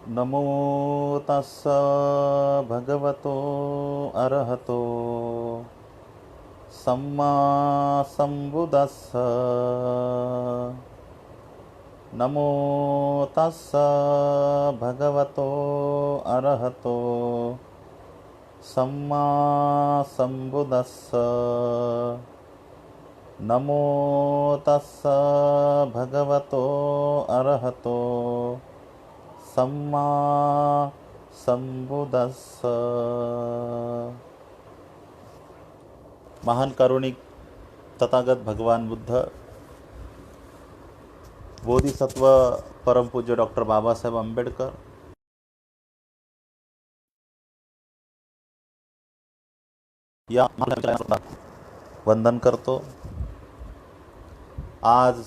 नमो तस्स भगवतो अरहतो सम्मा संबुदस्स। नमो तस्स भगवतो अरहतो सम्मा संबुदस्स। नमो तस्स भगवतो अरहतो सम्मा संबुदस्स। महान कारुणिक तथागत भगवान बुद्ध, बोधिसत्व परमपूज्य डॉक्टर बाबासाहेब आंबेडकर, या वंदन करतो। आज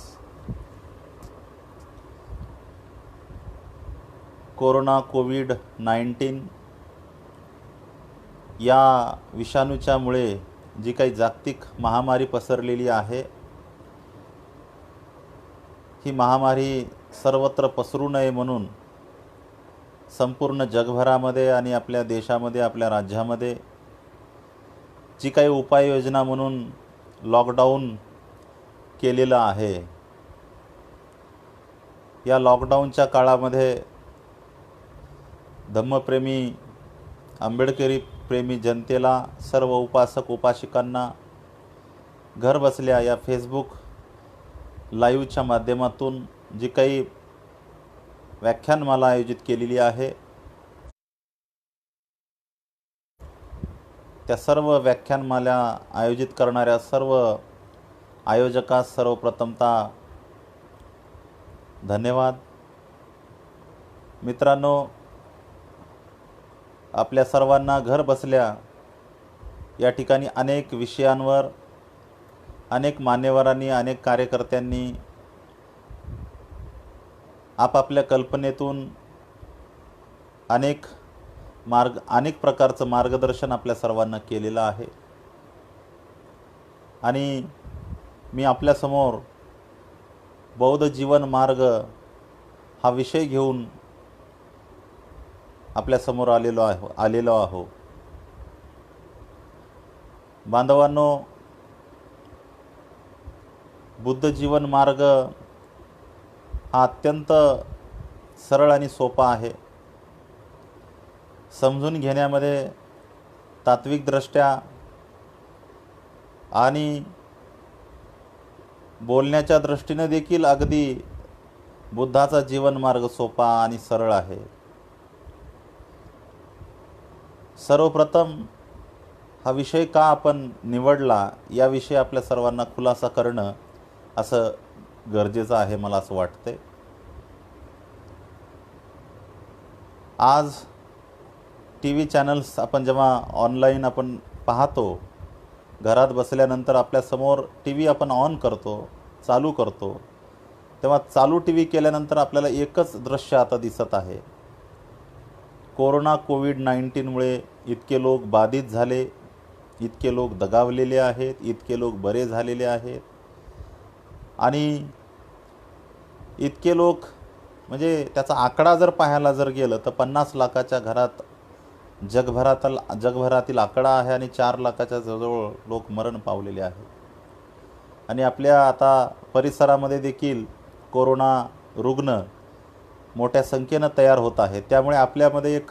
कोविड-19 या विषाणूच्यामुळे जी काही जागतिक महामारी पसरलेली आहे, ही महामारी सर्वत्र पसरू नये म्हणून संपूर्ण जगभरामध्ये आणि आपल्या देशामध्ये, आपल्या राज्यामध्ये जी काही उपाययोजना म्हणून लॉकडाऊन केलेलं आहे, या लॉकडाऊनच्या काळामध्ये धम्मप्रेमी, आंबेडकरी प्रेमी जनतेला, सर्व उपासक उपासिकांना घर बसल्या या फेसबुक लाईव्हच्या माध्यमातून जी काही व्याख्यानमाला आयोजित केलेली आहे, त्या सर्व व्याख्यानमाला आयोजित करणाऱ्या सर्व आयोजकास सर्वप्रथमतः धन्यवाद। मित्रांनो, आपल्या सर्वांना घर बसल्या या ठिकाणी अनेक विषयांवर अनेक मान्यवरांनी, अनेक कार्यकर्त्यांनी आपापल्या कल्पनेतून अनेक प्रकारचं मार्गदर्शन आपल्या सर्वांना केलेलं आहे। आणि मी आपल्यासमोर बौद्ध जीवन मार्ग हा विषय घेऊन आपल्यासमोर आलेलो आहो। बांधवांनो, बुद्ध जीवन मार्ग हा अत्यंत सरळ आणि सोपा आहे। समजून घेण्यामध्ये तात्विकदृष्ट्या आणि बोलण्याच्या दृष्टीने देखील अगदी बुद्धाचा जीवन मार्ग सोपा आणि सरळ आहे। सर्वप्रथम हा विषय का आपण निवडला याविषयी आपल्या सर्वांना खुलासा करणं असं गरजेचं आहे, मला असं वाटते। आज TV चॅनल्स आपण जेव्हा ऑनलाईन आपण पाहतो, घरात बसल्यानंतर आपल्यासमोर TV आपण ऑन करतो, चालू करतो, तेव्हा चालू TV केल्यानंतर आपल्याला एकच दृश्य आता दिसत आहे। कोविड-19मुळे इतके लोक बाधित झाले, इतके लोक दगावलेले आहेत, इतके लोक बरे झालेले आहेत आणि इतके लोक, म्हणजे त्याचा आकडा जर पाहायला जर गेलं तर 50 लाखाच्या घरात जगभरातील आकडा आहे आणि 4 लाखाच्या जवळ लोक मरण पावलेले आहेत। आणि आपल्या आता परिसरामध्ये देखील कोरोना रुग्ण मोठ्या संख्येनं तयार होत आहेत। त्यामुळे आपल्यामध्ये एक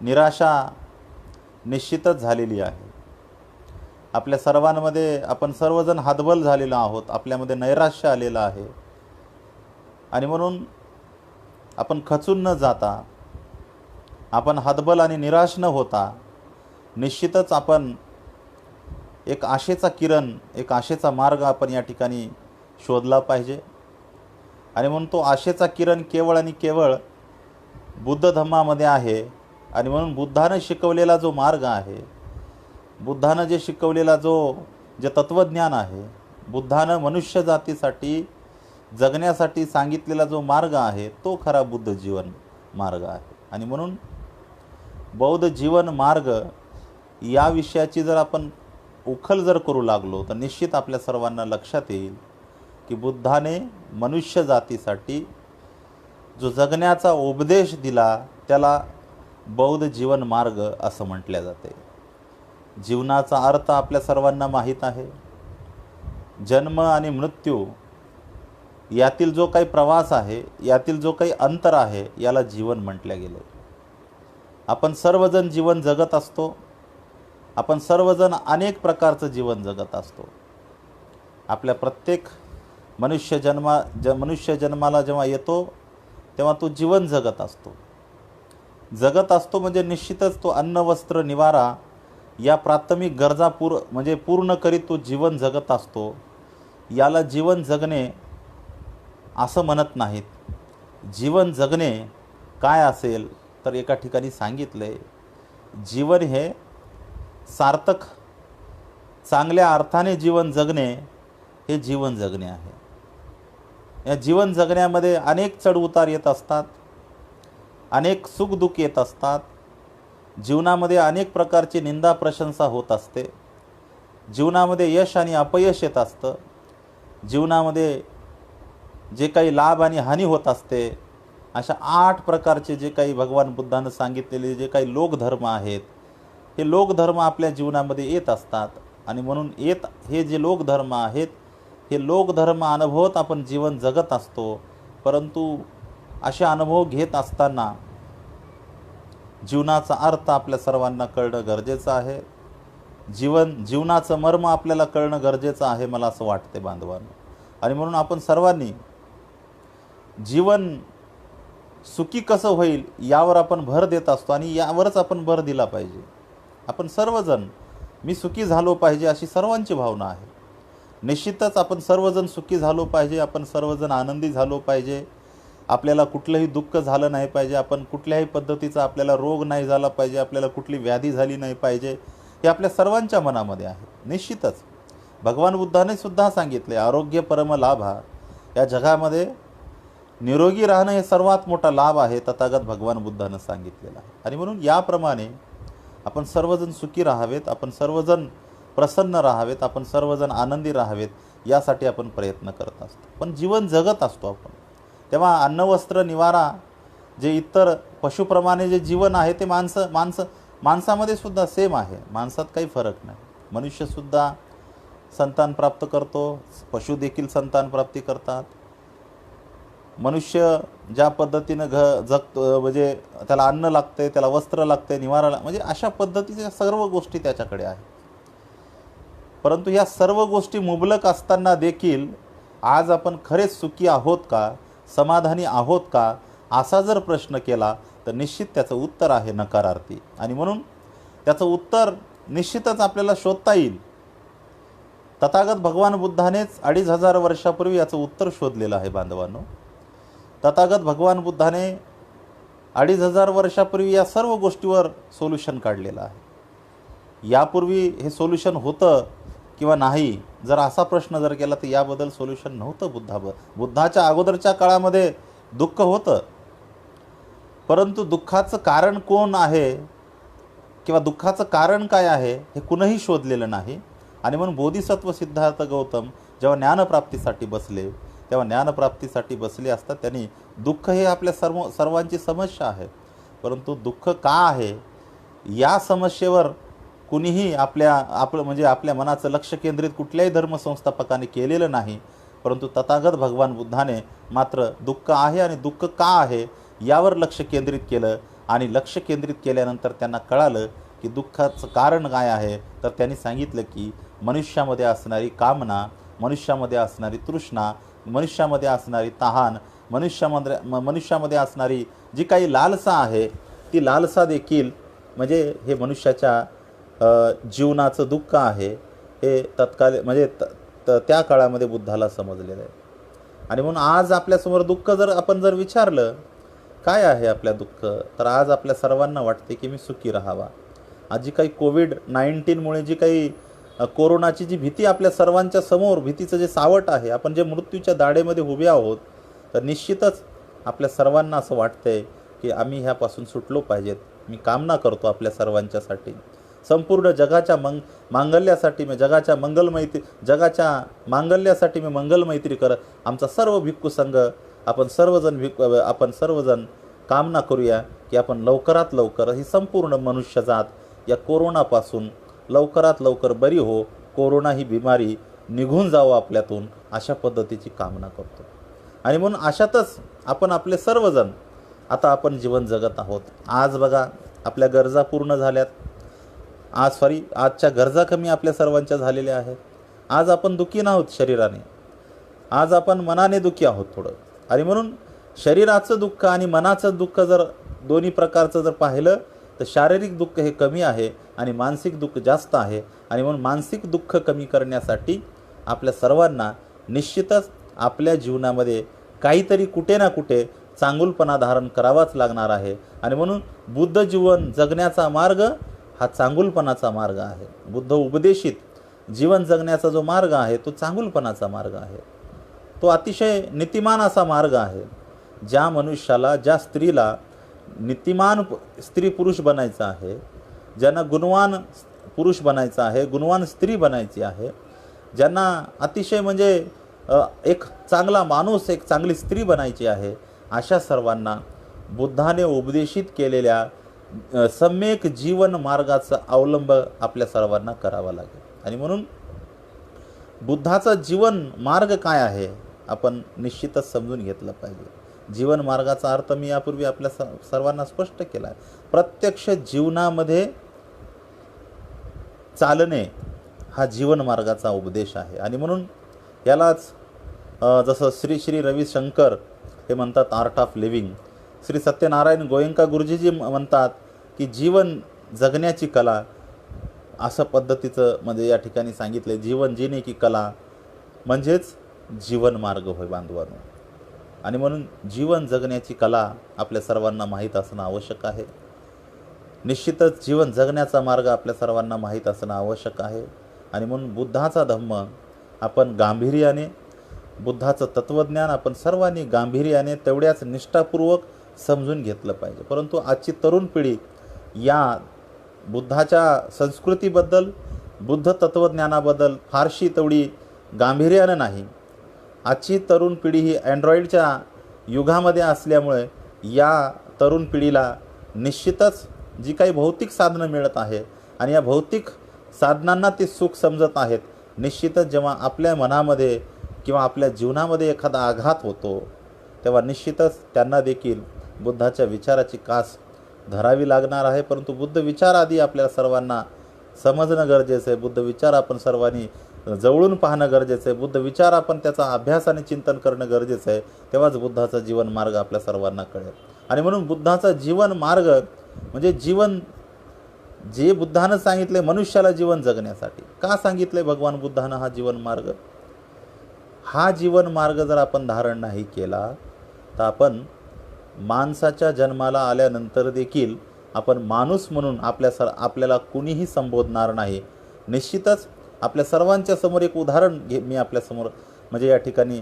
निराशा निश्चितच झालेली आहे। आपल्या सर्वांमध्ये आपण सर्वजण हतबल झालेलो आहोत, आपल्यामध्ये नैराश्य आलेलं आहे। आणि म्हणून आपण खचून न जाता, आपण हतबल आणि निराश न होता, निश्चितच आपण एक आशेचा किरण, एक आशेचा मार्ग आपण या ठिकाणी शोधला पाहिजे। आणि म्हणून तो आशेचा किरण केवळ आणि केवळ बुद्ध धम्मामध्ये आहे। आणि म्हणून बुद्धानं शिकवलेला जो मार्ग आहे, बुद्धानं जे शिकवलेला जे तत्त्वज्ञान आहे, बुद्धानं मनुष्य जातीसाठी जगण्यासाठी सांगितलेला जो मार्ग आहे, तो खरा बुद्ध जीवन मार्ग आहे। आणि म्हणून बौद्ध जीवन मार्ग या विषयाची जर आपण उखल जर करू लागलो तर निश्चित आपल्या सर्वांना लक्षात येईल की बुद्धाने मनुष्य जातीसाठी जो जगण्याचा उपदेश दिला त्याला बौद्ध जीवन मार्ग असं म्हटले जाते. जीवनाचा अर्थ आपल्या सर्वांना माहीत आहे. जन्म आणि मृत्यू यातील जो काही प्रवास आहे, यातील जो काही अंतर आहे, याला जीवन म्हटले गेले. आपण सर्वजण जीवन जगत असतो. आपण सर्वजण अनेक प्रकारचं जीवन जगत असतो. आपल्या प्रत्येक मनुष्य जन्माला जेव्हा येतो तेव्हा तो जीवन जगत असतो. जगत असतो म्हणजे निश्चितच तो अन्न वस्त्र निवारा या प्राथमिक गरजा पूर्ण करीत तो जीवन जगत असतो. याला जीवन जगणे असं म्हणत नाहीत. जीवन जगणे काय असेल तर एका ठिकाणी सांगितले, जीवन हे सार्थक चांगल्या अर्थाने जीवन जगणे हे जीवन जगणे आहे. या जीवन जगण्यामध्ये अनेक चढउतार येत असतात, अनेक सुखदुःख येत असतात. जीवनामध्ये अनेक प्रकारची निंदा प्रशंसा होत असते. जीवनामध्ये यश आणि अपयश येत असतं. जीवनामध्ये जे काही लाभ आणि हानी होत असते. अशा 8 प्रकारचे जे काही भगवान बुद्धानं सांगितलेले जे काही लोकधर्म आहेत, हे लोकधर्म आपल्या जीवनामध्ये येत असतात. आणि म्हणून हे जे लोकधर्म आहेत, हे लोकधर्म अनुभवत आपण जीवन जगत असतो. परंतु असे अनुभव घेत असताना जीवनाचा अर्थ आपल्या सर्वांना कळणं गरजेचं आहे. जीवनाचं मर्म आपल्याला कळणं गरजेचं आहे, मला असं वाटते बांधवांनो. आणि म्हणून आपण सर्वांनी जीवन सुखी कसं होईल यावर आपण भर देत असतो आणि यावरच आपण भर दिला पाहिजे. आपण सर्वजण मी सुखी झालो पाहिजे अशी सर्वांची भावना आहे. निश्चितच आपण सर्वजण सुखी झालो पाहिजे. आपण सर्वजण आनंदी झालो पाहिजे. आपल्याला कुठलंही दुःख झालं नाही पाहिजे. आपण कुठल्याही पद्धतीचा आपल्याला रोग नाही झाला पाहिजे. आपल्याला कुठली व्याधी झाली नाही पाहिजे. हे आपल्या सर्वांच्या मनामध्ये आहे. निश्चितच भगवान बुद्धाने सुद्धा सांगितले, आरोग्य परम लाभा. या जगामध्ये निरोगी राहणं हे सर्वात मोठा लाभ आहे, तथागत भगवान बुद्धानं सांगितलेला आहे. आणि म्हणून याप्रमाणे आपण सर्वजण सुखी राहावेत, आपण सर्वजण प्रसन्न राहावेत, आपण सर्वजण आनंदी राहावेत यासाठी आपण प्रयत्न करत असतो. पण जीवन जगत असतो आपण, तेव्हा अन्न वस्त्र निवारा जे इतर पशुप्रमाणे जे जीवन आहे ते माणसामध्ये सुद्धा सेम आहे. माणसात काही फरक नाही. मनुष्यसुद्धा संतान प्राप्त करतो, पशु देखील संतान प्राप्ती करतात. मनुष्य ज्या पद्धतीनं जगतो, म्हणजे त्याला अन्न लागते, त्याला वस्त्र लागते, निवारा म्हणजे अशा पद्धतीच्या सर्व गोष्टी त्याच्याकडे आहेत. परंतु या सर्व गोष्टी मुबलक असताना देखील आज आपण खरेच सुखी आहोत का, समाधानी आहोत का, असा जर प्रश्न केला तर निश्चित त्याचं उत्तर आहे नकारार्थी. आणि म्हणून त्याचं उत्तर निश्चितच आपल्याला शोधता येईल. तथागत भगवान बुद्धानेच 2500 वर्षापूर्वी याचं उत्तर शोधलेलं आहे बांधवांनो. तथागत भगवान बुद्धाने 2500 वर्षापूर्वी या सर्व गोष्टीवर सोल्युशन काढलेलं आहे. यापूर्वी हे सोल्युशन होतं किंवा नाही जर असा प्रश्न जर केला तर याबद्दल सोल्युशन नव्हतं. बुद्धाच्या अगोदरच्या काळामध्ये दुःख होतं, परंतु दुःखाचं कारण कोण आहे किंवा दुःखाचं कारण काय आहे हे कुणीही शोधलेलं नाही. आणि म्हणून बोधिसत्व सिद्धार्थ गौतम जेव्हा ज्ञानप्राप्तीसाठी बसले, तेव्हा ज्ञानप्राप्तीसाठी बसले असता त्यांनी दुःख हे आपल्या सर्वांची समस्या आहे, परंतु दुःख का आहे या समस्येवर कुणीही आपल्या मनाचं लक्ष केंद्रित कुठल्याही धर्मसंस्थापकाने केलेलं नाही. परंतु तथागत भगवान बुद्धाने मात्र दुःख आहे आणि दुःख का आहे यावर लक्ष केंद्रित केलं. आणि लक्ष केंद्रित केल्यानंतर त्यांना कळालं की दुःखाचं कारण काय आहे. तर त्यांनी सांगितलं की मनुष्यामध्ये असणारी कामना, मनुष्यामध्ये असणारी तृष्णा, मनुष्यामध्ये असणारी तहान, मनुष्यामध्ये असणारी जी काही लालसा आहे ती लालसा देखील म्हणजे हे मनुष्याच्या जीवनाचं दुःख आहे. हे त्या काळामध्ये बुद्धाला समजलेलं आहे. आणि म्हणून आज आपल्यासमोर दुःख आपण जर विचारलं काय आहे आपल्या दुःख, तर आज आपल्या सर्वांना वाटते की मी सुखी राहावा. आज जी काही कोविड-19मुळे जी काही कोरोनाची जी भीती आपल्या सर्वांच्या समोर, भीतीचं जे सावट आहे, आपण जे मृत्यूच्या दाढेमध्ये उभे आहोत, तर निश्चितच आपल्या सर्वांना असं वाटतंय की आम्ही ह्यापासून सुटलो पाहिजेत. मी कामना करतो आपल्या सर्वांच्यासाठी, संपूर्ण जगाच्या मांगल्यासाठी जगाच्या मांगल्यासाठी मी मंगलमैत्री करत आमचा सर्व भिक्खू संघ आपण सर्वजण कामना करूया की आपण लवकरात लवकर ही संपूर्ण मनुष्यजात या कोरोनापासून लवकरात लवकर बरी हो, कोरोना ही बिमारी निघून जावं आपल्यातून, अशा पद्धतीची कामना करतो. आणि म्हणून अशातच आपण आपले सर्वजण आता आपण जीवन जगत आहोत. आज बघा आपल्या गरजा पूर्ण झाल्यात. आजच्या गरजा कमी आपल्या सर्वांच्या झालेल्या आहेत. आज आपण दुःखी नाहोत शरीराने, आज आपण मनाने दुःखी आहोत थोडं. आणि म्हणून शरीराचं दुःख आणि मनाचं दुःख जर दोन्ही प्रकारचं जर पाहिलं तर शारीरिक दुःख हे कमी आहे आणि मानसिक दुःख जास्त आहे. आणि म्हणून मानसिक दुःख कमी करण्यासाठी आपल्या सर्वांना निश्चितच आपल्या जीवनामध्ये काहीतरी कुठे ना कुठे चांगुलपणा धारण करावाच लागणार आहे. आणि म्हणून बुद्ध जीवन जगण्याचा मार्ग हा चांगुलपणाचा मार्ग आहे. बुद्ध उपदेशित जीवन जगण्याचा जो मार्ग आहे तो चांगुलपणाचा मार्ग आहे. तो अतिशय नीतिमान असा मार्ग आहे. ज्या मनुष्याला, ज्या स्त्रीला नीतिमान स्त्री पुरुष बनायचं आहे, ज्यांना गुणवान पुरुष बनायचं आहे, गुणवान स्त्री बनायची आहे, ज्यांना अतिशय म्हणजे एक चांगला माणूस, एक चांगली स्त्री बनायची आहे, अशा सर्वांना बुद्धाने उपदेशित केलेल्या सम्यक जीवन मार्गाचा अवलंब आपल्या सर्वांना करावा लागेल. आणि म्हणून बुद्धाचा जीवन मार्ग काय आहे आपण निश्चितच समजून घेतलं पाहिजे. जीवन मार्गाचा अर्थ मी यापूर्वी आपल्या सर्वांना स्पष्ट केला आहे. प्रत्यक्ष जीवनामध्ये चालणे हा जीवन मार्गाचा उपदेश आहे. आणि म्हणून यालाच जसं श्री रविशंकर हे म्हणतात art of living, Shri Satyanarayan Goenka गुरुजीजी म्हणतात की जीवन जगण्याची कला, असं पद्धतीचं म्हणजे या ठिकाणी सांगितलं. जीवन जीने की कला म्हणजेच जीवन मार्ग होय बांधवांनो. आणि म्हणून जीवन जगण्याची कला आपल्या सर्वांना माहीत असणं आवश्यक आहे. निश्चितच जीवन जगण्याचा मार्ग आपल्या सर्वांना माहीत असणं आवश्यक आहे. आणि म्हणून बुद्धाचा धम्म आपण गांभीर्याने, बुद्धाचं तत्त्वज्ञान आपण सर्वांनी गांभीर्याने तेवढ्याच निष्ठापूर्वक समजून घेतलं पाहिजे. परंतु आजची तरुण पिढी या बुद्धाच्या संस्कृतीबद्दल, बुद्ध तत्त्वज्ञानाबद्दल फारशी तेवढी गांभीर्यानं नाही. आजची तरुण पिढी ही अँड्रॉईडच्या युगामध्ये असल्यामुळे या तरुण पिढीला निश्चितच जी काही भौतिक साधनं मिळत आहे आणि या भौतिक साधनांना ते सुख समजत आहेत. निश्चितच जेव्हा आपल्या मनामध्ये किंवा आपल्या जीवनामध्ये एखादा आघात होतो तेव्हा निश्चितच त्यांना देखील बुद्धाच्या विचाराची कास धरावी लागणार आहे. परंतु बुद्ध विचार आधी आपल्याला सर्वांना समजणं गरजेचं आहे. बुद्ध विचार आपण सर्वांनी जवळून पाहणं गरजेचं आहे. बुद्ध विचार आपण त्याचा अभ्यास आणि चिंतन करणं गरजेचं आहे. तेव्हाच बुद्धाचा जीवन मार्ग आपल्या सर्वांना कळेल. आणि म्हणून बुद्धाचा जीवन मार्ग म्हणजे जीवन जे बुद्धानं सांगितले मनुष्याला जीवन जगण्यासाठी. का सांगितले भगवान बुद्धानं हा जीवन मार्ग? हा जीवन मार्ग जर आपण धारण नाही केला तर आपण माणसाच्या जन्माला आल्यानंतर देखील आपण माणूस म्हणून आपल्याला कुणीही संबोधणार नाही. निश्चितच आपल्या सर्वांच्या समोर एक उदाहरण मी आपल्यासमोर म्हणजे या ठिकाणी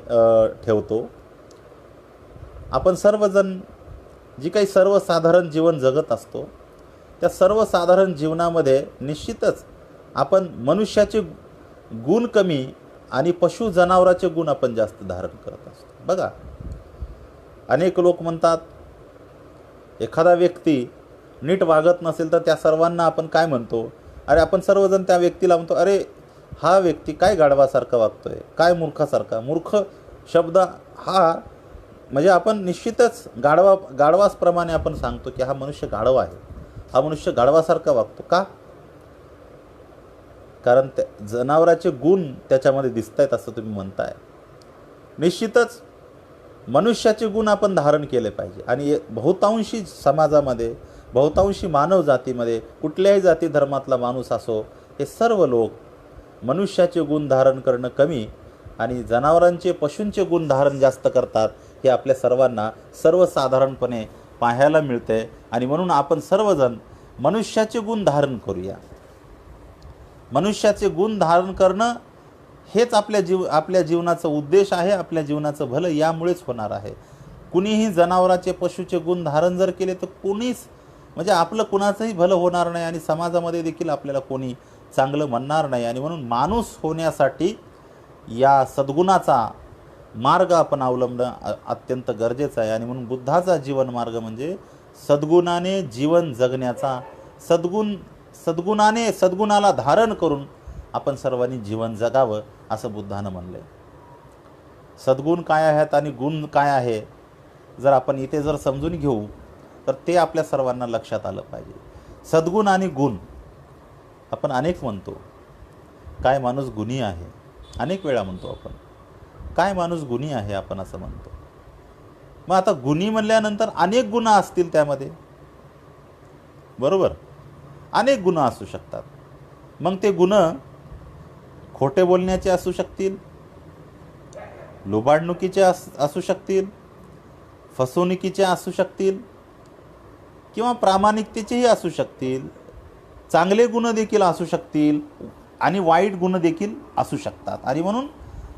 ठेवतो. आपण सर्वजण जी काही सर्वसाधारण जीवन जगत असतो त्या सर्वसाधारण जीवनामध्ये निश्चितच आपण मनुष्याचे गुण कमी आणि पशु जनावराचे गुण आपण जास्त धारण करत असतो. बघा, अनेक लोक म्हणतात एखादा व्यक्ती नीट वागत नसेल तर त्या सर्वांना आपण काय म्हणतो? अरे आपण सर्वजण त्या व्यक्तीला म्हणतो, अरे हा व्यक्ती काय गाढवासारखा वागतोय, काय मूर्खासारखा. मूर्ख शब्द हा म्हणजे आपण निश्चितच गाढवासप्रमाणे आपण सांगतो की हा मनुष्य गाढवा आहे, हा मनुष्य गाढवासारखा वागतो. का? कारण जनावराचे गुण त्याच्यामध्ये दिसत आहेत असं तुम्ही म्हणताय. निश्चितच मनुष्याचे गुण आपण धारण केले पाहिजे. आणि बहुतांशी समाजामध्ये, बहुतांशी मानव जातीमध्ये, कुठल्याही जाती धर्मातला माणूस असो, हे सर्व लोक मनुष्याचे गुण धारण करणं कमी आणि जनावरांचे, पशूंचे गुण धारण जास्त करतात. हे आपल्या सर्वांना सर्वसाधारणपणे पाहायला मिळते. आणि म्हणून आपण सर्वजण मनुष्याचे गुण धारण करूया. मनुष्याचे गुण धारण करणं हेच आपल्या जीवनाचा उद्देश आहे. आपल्या जीवनाचं भलं यामुळेच होणार आहे. कुणीही जनावराचे, पशुचे गुण धारण जर केले तर कुणीच म्हणजे आपलं कुणाचंही भलं होणार नाही आणि समाजामध्ये देखील आपल्याला कोणी चांगलं म्हणणार नाही. आणि म्हणून माणूस होण्यासाठी या सद्गुणाचा मार्ग आपण अवलंबणं अत्यंत गरजेचं आहे. आणि म्हणून बुद्धाचा जीवन मार्ग म्हणजे सद्गुणाने जीवन जगण्याचा, सद्गुणाला धारण करून आपण सर्वांनी जीवन जगावं असं बुद्धानं म्हणलं आहे. सद्गुण काय आहेत आणि गुण काय आहे जर आपण इथे जर समजून घेऊ तर ते आपल्या सर्वांना लक्षात आलं पाहिजे. सद्गुण आणि गुण आपण अनेक म्हणतो. काय माणूस गुणी आहे, अनेक वेळा म्हणतो आपण. काय माणूस गुणी आहे आपण असं म्हणतो. मग आता गुणी म्हणल्यानंतर अनेक गुण असतील त्यामध्ये, बरोबर, अनेक गुण असू शकतात. मग ते गुण खोटे बोलण्याचे असू शकतील, लुबाडणुकीचे असू शकतील, फसवणुकीचे असू शकतील, किंवा प्रामाणिकतेचेही असू शकतील. चांगले गुण देखील असू शकतील आणि वाईट गुण देखील असू शकतात. आणि म्हणून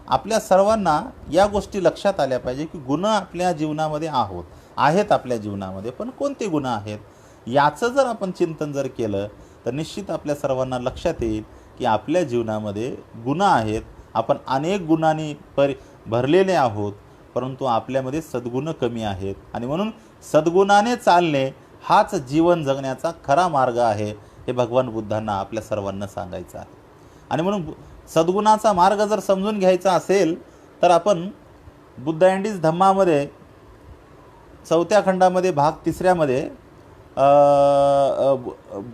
आपल्या सर्वांना या गोष्टी लक्षात आल्या पाहिजे की गुण आपल्या जीवनामध्ये आहेत आपल्या जीवनामध्ये, पण कोणते गुण आहेत याचं जर आपण चिंतन जर केलं तर निश्चित आपल्या सर्वांना लक्षात येईल की आपल्या जीवनामध्ये गुण आहेत. आपण अनेक गुणांनी भरलेले आहोत, परंतु आपल्यामध्ये सद्गुण कमी आहेत. आणि म्हणून सद्गुणाने चालणे हाच जीवन जगण्याचा खरा मार्ग आहे, हे भगवान बुद्धांना आपल्या सर्वांना सांगायचं आहे. आणि म्हणून सद्गुणाचा मार्ग जर समजून घ्यायचा असेल तर आपण बुद्ध अँड हिज धम्मामध्ये 4थ्या खंडामध्ये भाग 3मध्ये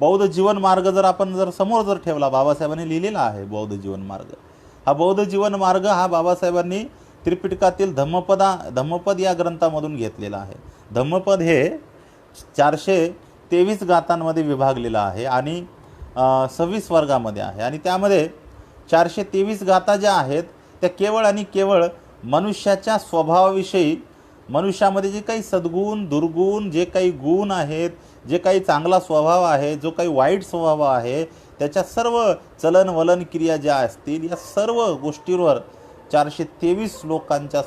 बौद्ध जीवन मार्ग जर आपण समोर जर ठेवला, बाबासाहेबांनी लिहिलेला आहे बौद्ध जीवन मार्ग. हा बौद्ध जीवन मार्ग हा बाबासाहेबांनी त्रिपिटकातील धम्मपद या ग्रंथामधून घेतलेला आहे. धम्मपद हे 423 गाथांमध्ये विभागलेलं आहे आणि 26 वर्गामध्ये आहे. आणि त्यामध्ये 423 गाथा ज्या आहेत त्या केवळ आणि केवळ मनुष्याच्या स्वभावाविषयी, मनुष्यामध्ये जे काही सद्गुण दुर्गुण जे काही गुण आहेत, जे काही चांगला स्वभाव आहे, जो काही वाईट स्वभाव आहे, त्याच्या सर्व चलनवलन क्रिया ज्या असतील या सर्व गोष्टींवर 423 लोकांच्या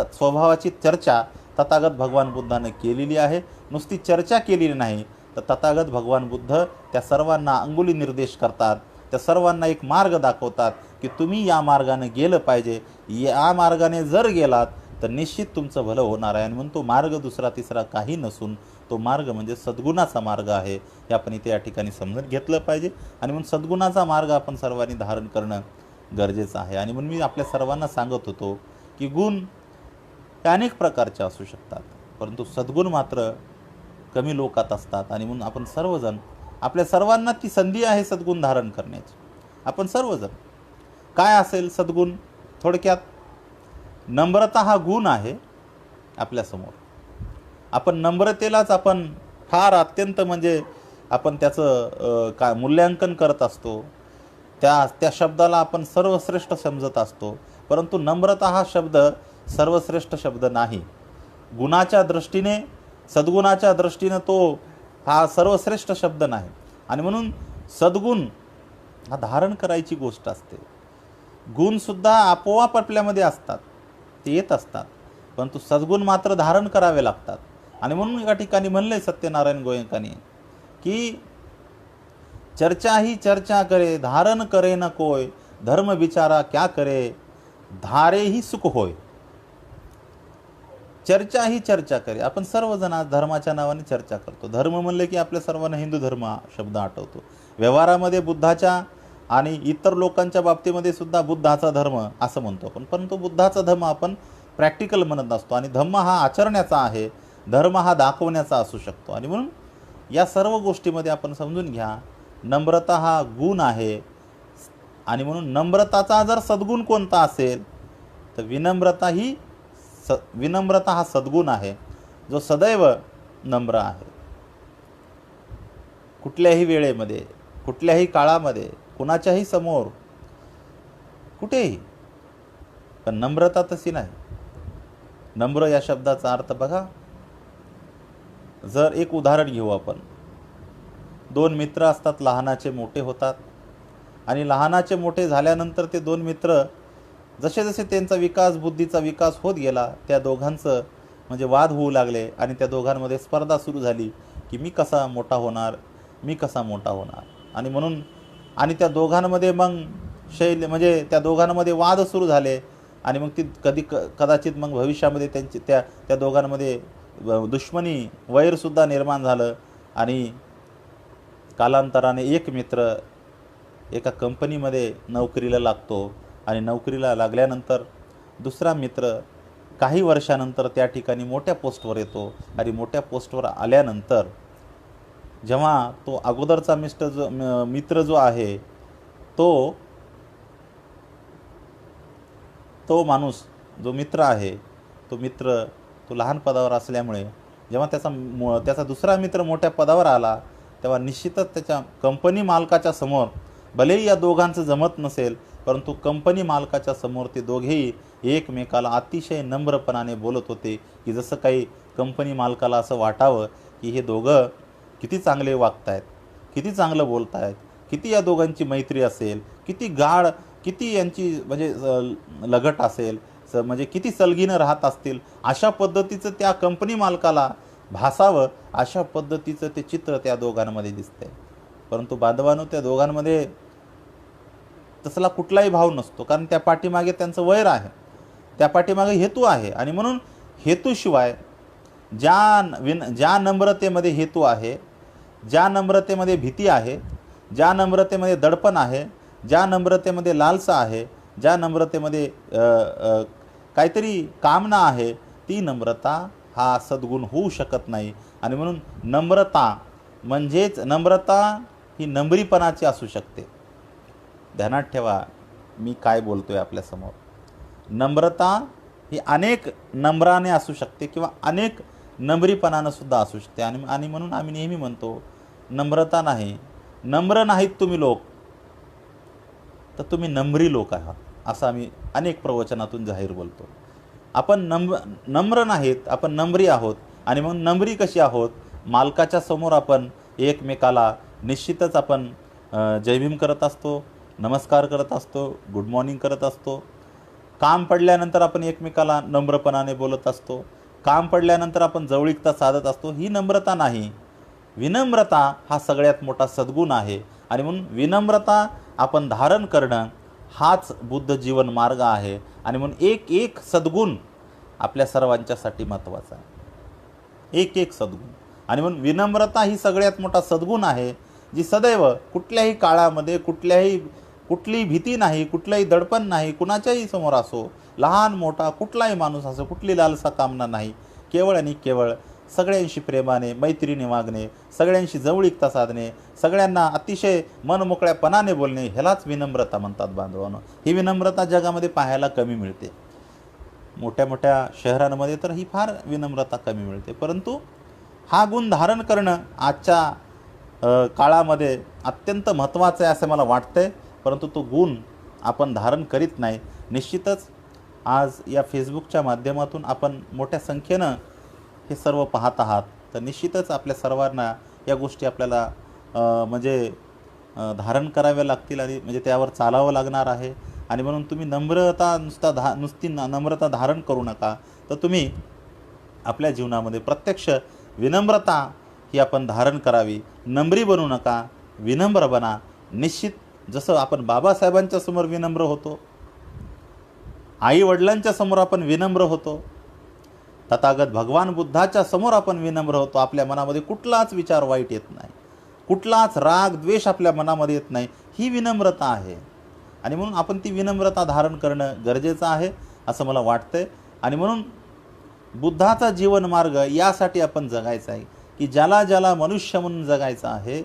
स्वभावाची चर्चा तथागत भगवान बुद्धाने केलेली आहे. नुसती चर्चा केलेली नाही तर तथागत भगवान बुद्ध त्या सर्वांना अंगुली निर्देश करतात, त्या सर्वांना एक मार्ग दाखवतात की तुम्ही या मार्गाने गेलं पाहिजे. या मार्गाने जर गेलात तर निश्चित तुमचं भलं होणार आहे. आणि म्हणून तो मार्ग दुसरा तिसरा काही नसून तो मार्ग म्हणजे सद्गुणाचा मार्ग आहे, हे आपण इथे या ठिकाणी समजून घेतलं पाहिजे. आणि म्हणून सद्गुणाचा मार्ग आपण सर्वांनी धारण करणं गरजेचं आहे. आणि म्हणून मी आपल्या सर्वांना सांगत होतो की गुण हे अनेक प्रकारचे असू शकतात, परंतु सद्गुण मात्र कमी लोकात असतात. आणि म्हणून आपण सर्वजण, आपल्या सर्वांना ती संधी आहे सद्गुण धारण करण्याची. आपण सर्वजण, काय असेल सद्गुण? थोडक्यात नम्रता हा गुण आहे आपल्यासमोर. आपण नम्रतेलाच आपण फार अत्यंत म्हणजे आपण त्याचं मूल्यांकन करत असतो, त्या शब्दाला आपण सर्वश्रेष्ठ समजत असतो. परंतु नम्रता हा शब्द सर्वश्रेष्ठ शब्द नाही. गुणाच्या दृष्टीने, सद्गुणाच्या दृष्टीने तो हा सर्वश्रेष्ठ शब्द नाही. आणि म्हणून सद्गुण हा धारण करायची गोष्ट असते. गुणसुद्धा आपोआप आपल्यामध्ये असतात, ते येत असतात, परंतु सद्गुण मात्र धारण करावे लागतात. आणि म्हणून या ठिकाणी म्हणले सत्यनारायण गोयंकांनी की चर्चा ही चर्चा करे, धारण करे न कोय, धर्म विचारा क्या करे, धारे ही सुख होय. चर्चा ही चर्चा करे. आपण सर्वजण आज धर्माच्या नावाने चर्चा करतो. धर्म म्हणले की आपल्या सर्वांना हिंदू धर्म शब्द आठवतो. व्यवहारामध्ये बुद्धाच्या आणि इतर लोकांच्या बाबतीमध्ये सुद्धा बुद्धाचा धर्म असं म्हणतो आपण, परंतु बुद्धाचा धर्म आपण प्रॅक्टिकल म्हणत असतो. आणि धम्म हा आचरण्याचा आहे, धर्म हा दाखवण्याचा असू शकतो. आणि म्हणून या सर्व गोष्टीमध्ये आपण समजून घ्या, नम्रता हा गुण आहे. आणि म्हणून नम्रताचा जर सद्गुण कोणता असेल तर विनम्रता हा सद्गुण आहे, जो सदैव नम्र आहे. कुठल्याही वेळेमध्ये, कुठल्याही काळामध्ये, कुणाच्याही समोर, कुठेही. पण नम्रता तशी नाही. नम्र या शब्दाचा अर्थ बघा, जर एक उदाहरण घेऊ आपण. 2 मित्र असतात, लहानाचे मोठे होतात. आणि लहानाचे मोठे झाल्यानंतर ते 2 मित्र जसे जसे त्यांचा विकास, बुद्धीचा विकास होत गेला, त्या दोघांचं म्हणजे वाद होऊ लागले. आणि त्या दोघांमध्ये स्पर्धा सुरू झाली की मी कसा मोठा होणार, मी कसा मोठा होणार. आणि म्हणून त्या दोघांमध्ये मग म्हणजे त्या दोघांमध्ये वाद सुरू झाले. आणि मग ती कदाचित मग भविष्यामध्ये त्यांची त्या दोघांमध्ये दुश्मनी वैरसुद्धा निर्माण झालं आणि कालांतराने एक मित्र एका कंपनीमध्ये नोकरीला लागतो आणि नोकरीला लागल्यानंतर दुसरा मित्र काही वर्षानंतर त्या ठिकाणी मोठ्या पोस्टवर येतो आणि मोठ्या पोस्टवर आल्यानंतर जेव्हा तो अगोदरचा मित्र जो आहे तो माणूस जो मित्र आहे तो लहान पदावर असल्यामुळे जेव्हा त्याचा दुसरा मित्र मोठ्या पदावर आला तेव्हा निश्चितच त्याच्या कंपनी मालकाच्या समोर भलेही या दोघांचं जमत नसेल परंतु कंपनी मालकाच्या समोर ते दोघेही एकमेकाला अतिशय नम्रपणाने बोलत होते की जसं काही कंपनी मालकाला असं वाटावं की हे दोघं किती चांगले वागत आहेत, किती चांगलं बोलत आहेत, किती या दोघांची मैत्री असेल, किती गाढ, किती यांची म्हणजे लगट असेल, म्हणजे किती सलगीनं राहत असतील, अशा पद्धतीचं त्या कंपनी मालकाला भासावं अशा पद्धतीचं ते चित्र त्या दोघांमध्ये दिसतंय. परंतु बांधवांनो, त्या दोघांमध्ये तसला कुठलाही भाव नसतो, कारण त्या पाठीमागे त्यांचं वैर आहे, त्या पाठीमागे हेतू आहे. आणि म्हणून हेतूशिवाय ज्या नम्रतेमध्ये हेतू आहे, ज्या नम्रतेमध्ये भीती आहे, ज्या नम्रतेमध्ये दडपण आहे, ज्या नम्रतेमध्ये लालसा आहे, ज्या नम्रतेमध्ये काहीतरी कामना आहे, ती नम्रता हा सद्गुण होऊ शकत नाही. आणि म्हणून नम्रता ही नम्रीपणाची असू शकते. ध्यानात ठेवा मी काय बोलतोय आपल्यासमोर. नम्रता ही अनेक नम्राने असू शकते किंवा अनेक नम्रीपणानं सुद्धा असू शकते. आणि म्हणून आम्ही नेहमी म्हणतो, नम्रता नाही, नम्र नाहीत तुम्ही लोक, तर तुम्ही नम्री लोक आहात, असं आम्ही अनेक प्रवचनातून जाहीर बोलतो. आपण नम्र नाहीत, आपण नम्री आहोत. आणि मग नम्री कशी आहोत? मालकाच्या समोर आपण एकमेकाला निश्चितच आपण जय भीम करत असतो, नमस्कार करत असतो, गुड मॉर्निंग करत असतो. काम पडल्यानंतर आपण एकमेकाला नम्रपणाने बोलत असतो, काम पडल्यानंतर आपण जवळीकता साधत असतो. ही नम्रता नाही. विनम्रता हा सगळ्यात मोठा सद्गुण आहे. आणि म्हणून विनम्रता आपण धारण करणं हाच बुद्ध जीवन मार्ग आहे. आणि म्हणून एक सद्गुण आपल्या सर्वांच्यासाठी महत्त्वाचा आहे, एक सद्गुण. आणि म्हणून विनम्रता ही सगळ्यात मोठा सद्गुण आहे, जी सदैव कुठल्याही काळामध्ये कुठलीही भीती नाही, कुठलंही दडपण नाही, कुणाच्याही समोर असो, लहान मोठा कुठलाही माणूस असो, कुठली लालसा कामना नाही, केवळ आणि केवळ सगळ्यांशी प्रेमाने मैत्रीने वागणे, सगळ्यांशी जवळीकता साधणे, सगळ्यांना अतिशय मनमोकळ्यापणाने बोलणे, ह्यालाच विनम्रता म्हणतात बांधवांनो. ही विनम्रता जगामध्ये पाहायला कमी मिळते. मोठ्या मोठ्या शहरांमध्ये तर ही फार विनम्रता कमी मिळते. परंतु हा गुण धारण करणं आजच्या काळामध्ये अत्यंत महत्त्वाचं आहे असं मला वाटतंय. परंतु तो गुण आपण धारण करीत नाही. निश्चितच आज या फेसबुकच्या माध्यमातून आपण मोठ्या संख्येनं हे सर्व पाहत आहात, तर निश्चितच आपल्या सर्वांना या गोष्टी आपल्याला धारण कराव्या लागतील आणि म्हणजे त्यावर चालावं लागणार आहे. आणि म्हणून तुम्ही नुसती नम्रता धारण करू नका, तर तुम्ही आपल्या जीवनामध्ये प्रत्यक्ष विनम्रता ही आपण धारण करावी. नम्री बनू नका, विनम्र बना. निश्चित जसं आपण बाबासाहेबांच्या समोर विनम्र होतो, आई वडिलांच्या समोर आपण विनम्र होतो, तथागत भगवान बुद्धाच्या समोर आपण विनम्र होतो. आपल्या मनामध्ये कुठलाच विचार वाईट येत नाही, कुठलाच राग द्वेष आपल्या मनामध्ये येत नाही. ही विनम्रता आहे. आणि म्हणून आपण ती विनम्रता धारण करणं गरजेचं आहे असं मला वाटतंय. आणि म्हणून बुद्धाचा जीवन मार्ग यासाठी आपण जगायचा आहे की ज्याला मनुष्य म्हणून जगायचं आहे,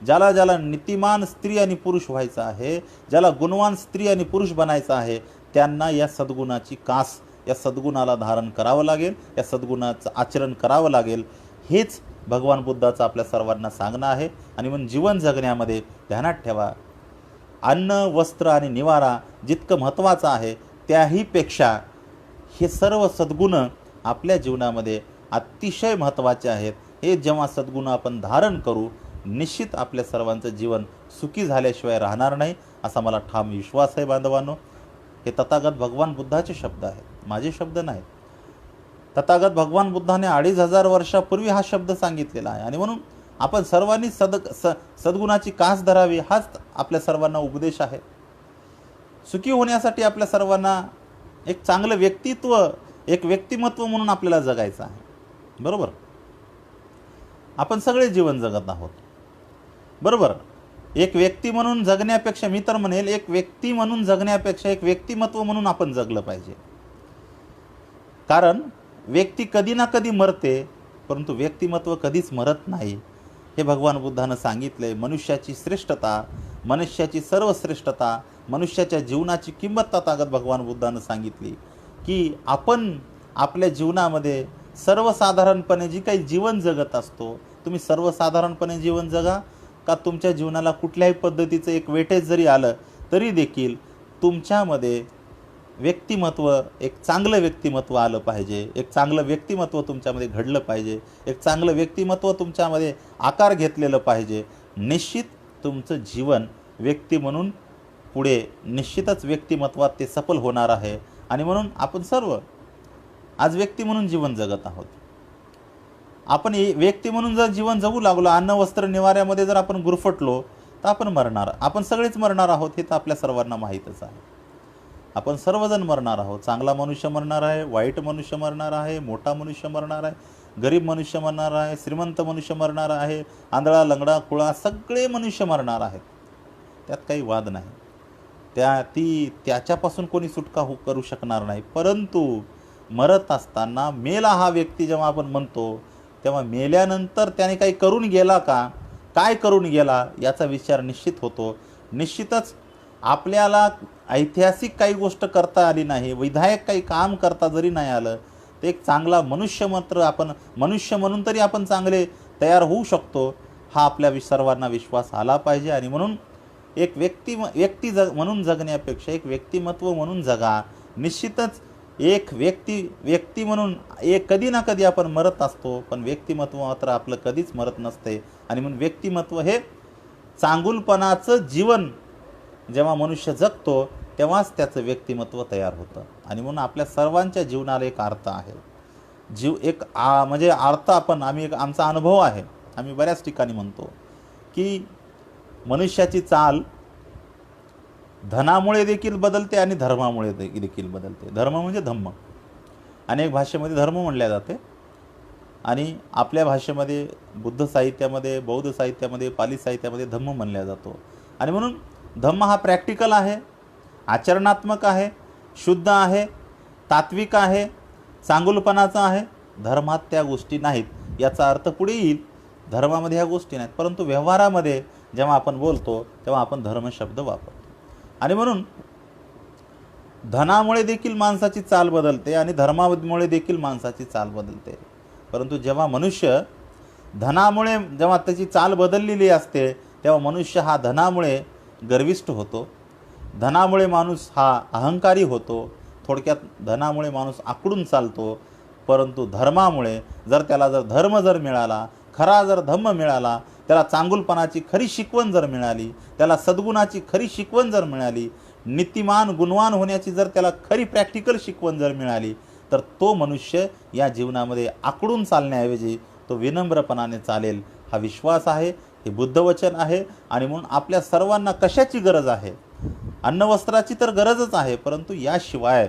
ज्याला नीतिमान स्त्री आणि पुरुष व्हायचं आहे, ज्याला गुणवान स्त्री आणि पुरुष बनायचं आहे, त्यांना या सद्गुणाची कास, या सद्गुणाला धारण करावं लागेल, या सद्गुणाचं आचरण करावं लागेल. हेच भगवान बुद्धाचं आपल्या सर्वांना सांगणं आहे. आणि म्हणून जीवन जगण्यामध्ये ध्यानात ठेवा, अन्न, वस्त्र आणि निवारा जितकं महत्त्वाचं आहे, त्याहीपेक्षा हे सर्व सद्गुण आपल्या जीवनामध्ये अतिशय महत्त्वाचे आहेत. हे जेव्हा सद्गुण आपण धारण करू, निश्चित आपल्या सर्वांचं जीवन सुखी झाल्याशिवाय राहणार नाही असा मला ठाम विश्वास आहे. बांधवांनो, हे तथागत भगवान बुद्धाचे शब्द आहेत, माझे शब्द नाहीत. तथागत भगवान बुद्धाने 2500 वर्षापूर्वी हा शब्द सांगितलेला आहे. आणि म्हणून आपण सर्वांनी सद्गुणाची कास धरावी, हाच आपल्या सर्वांना उपदेश आहे. सुखी होण्यासाठी आपल्या सर्वांना एक चांगलं व्यक्तित्व, एक व्यक्तिमत्व म्हणून आपल्याला जगायचं आहे. बरोबर. आपण सगळे जीवन जगत आहोत. बरोबर. एक व्यक्ती म्हणून जगण्यापेक्षा, मी तर म्हणेल एक व्यक्ती म्हणून जगण्यापेक्षा एक व्यक्तिमत्व म्हणून आपण जगलं पाहिजे. कारण व्यक्ती कधी ना कधी मरते, परंतु व्यक्तिमत्व कधीच मरत नाही. हे भगवान बुद्धानं सांगितले. मनुष्याची श्रेष्ठता, मनुष्याची सर्वश्रेष्ठता, मनुष्याच्या जीवनाची किंमत तथागत भगवान बुद्धानं सांगितली की आपण आपल्या जीवनामध्ये सर्वसाधारणपणे जी काही जीवन जगत असतो, तुम्ही सर्वसाधारणपणे जीवन जगा का तुमच्या जीवनाला कुठल्याही पद्धतीचं एक वेटेज जरी आलं तरी देखील तुमच्यामध्ये व्यक्तिमत्व, एक चांगलं व्यक्तिमत्व आलं पाहिजे. एक चांगलं व्यक्तिमत्व तुमच्यामध्ये घडलं पाहिजे. एक चांगलं व्यक्तिमत्व तुमच्यामध्ये आकार घेतलेलं पाहिजे. निश्चित तुमचं जीवन व्यक्ती म्हणून पुढे निश्चितच व्यक्तिमत्वात ते सफल होणार आहे. आणि म्हणून आपण सर्व आज व्यक्ती म्हणून जीवन जगत आहोत. आपण व्यक्ती म्हणून जर जीवन जगू लागलो, अन्न वस्त्र निवाऱ्यामध्ये जर आपण गुरफटलो तर आपण मरणार. आपण सगळेच मरणार आहोत हे तर आपल्या सर्वांना माहीतच आहे. आपण सर्वजण मरणार आहोत. चांगला मनुष्य मरणार आहे, वाईट मनुष्य मरणार आहे, मोठा मनुष्य मरणार आहे, गरीब मनुष्य मरणार आहे, श्रीमंत मनुष्य मरणार आहे, आंधळा लंगडा कुळा सगळे मनुष्य मरणार आहेत. त्यात काही वाद नाही. त्याच्यापासून कोणी सुटका करू शकणार नाही. परंतु मरत असताना मेला हा व्यक्ती जेव्हा आपण म्हणतो, तेव्हा मेल्यानंतर त्याने काही करून गेला का, काय करून गेला याचा विचार निश्चित होतो. निश्चितच आपल्याला ऐतिहासिक काही गोष्ट करता आली नाही, विधायक काही काम करता जरी नाही आलं, तर एक चांगला मनुष्य मात्र आपण मनुष्य म्हणून तरी आपण चांगले तयार होऊ शकतो, हा आपल्या सर्वांना विश्वास आला पाहिजे. आणि म्हणून एक व्यक्ती म्हणून जगण्यापेक्षा एक व्यक्तिमत्व म्हणून जगा. निश्चितच एक व्यक्ती म्हणून कधी ना कधी आपण मरत असतो, पण व्यक्तिमत्व मात्र आपलं कधीच मरत नसते. आणि म्हणून व्यक्तिमत्व हे चांगुलपणाचं जीवन जेव्हा मनुष्य जगतो तेव्हाच त्याचं व्यक्तिमत्व तयार होतं. आणि म्हणून आपल्या सर्वांच्या जीवनाला एक अर्थ आहे. म्हणजे अर्थ आमचा अनुभव आहे. आम्ही बऱ्याच ठिकाणी म्हणतो की मनुष्याची चाल धनामुळे देखील बदलते आणि धर्मामुळे देखील बदलते. धर्म म्हणजे धम्म. अनेक भाषेमध्ये धर्म म्हणल्या जाते आणि आपल्या भाषेमध्ये बुद्ध साहित्यामध्ये, बौद्ध साहित्यामध्ये, पाली साहित्यामध्ये धम्म म्हणल्या जातो. आणि म्हणून धम्म हा प्रॅक्टिकल आहे, आचरणात्मक आहे, शुद्ध आहे, तात्विक आहे, चांगुलपणाचा आहे. धर्मात त्या गोष्टी नाहीत. याचा अर्थ पुढे येईल. धर्मामध्ये ह्या गोष्टी नाहीत, परंतु व्यवहारामध्ये जेव्हा आपण बोलतो तेव्हा आपण धर्म शब्द वापरतो. आणि म्हणून धनामुळे देखील माणसाची चाल बदलते आणि धर्मामुळे देखील माणसाची चाल बदलते. परंतु जेव्हा मनुष्य धनामुळे जेव्हा त्याची चाल बदललेली असते तेव्हा मनुष्य हा धनामुळे गर्विष्ठ होतो. धनामुळे माणूस हा अहंकारी होतो. थोडक्यात धनामुळे माणूस आकडून चालतो. परंतु धर्मामुळे त्याला धर्म मिळाला, खरा धम्म मिळाला, त्याला चांगुलपणाची खरी शिकवण मिळाली, त्याला सद्गुणाची खरी शिकवण मिळाली, नीतिमान गुणवान होण्याची त्याला खरी प्रॅक्टिकल शिकवण मिळाली, तर तो मनुष्य या जीवनामध्ये आकडून चालण्याऐवजी तो विनम्रपणाने चालेल. हा विश्वास आहे. हे बुद्धवचन आहे. आणि म्हणून आपल्या सर्वांना कशाची गरज आहे? अन्न वस्त्राची तर गरजच आहे, परंतु याशिवाय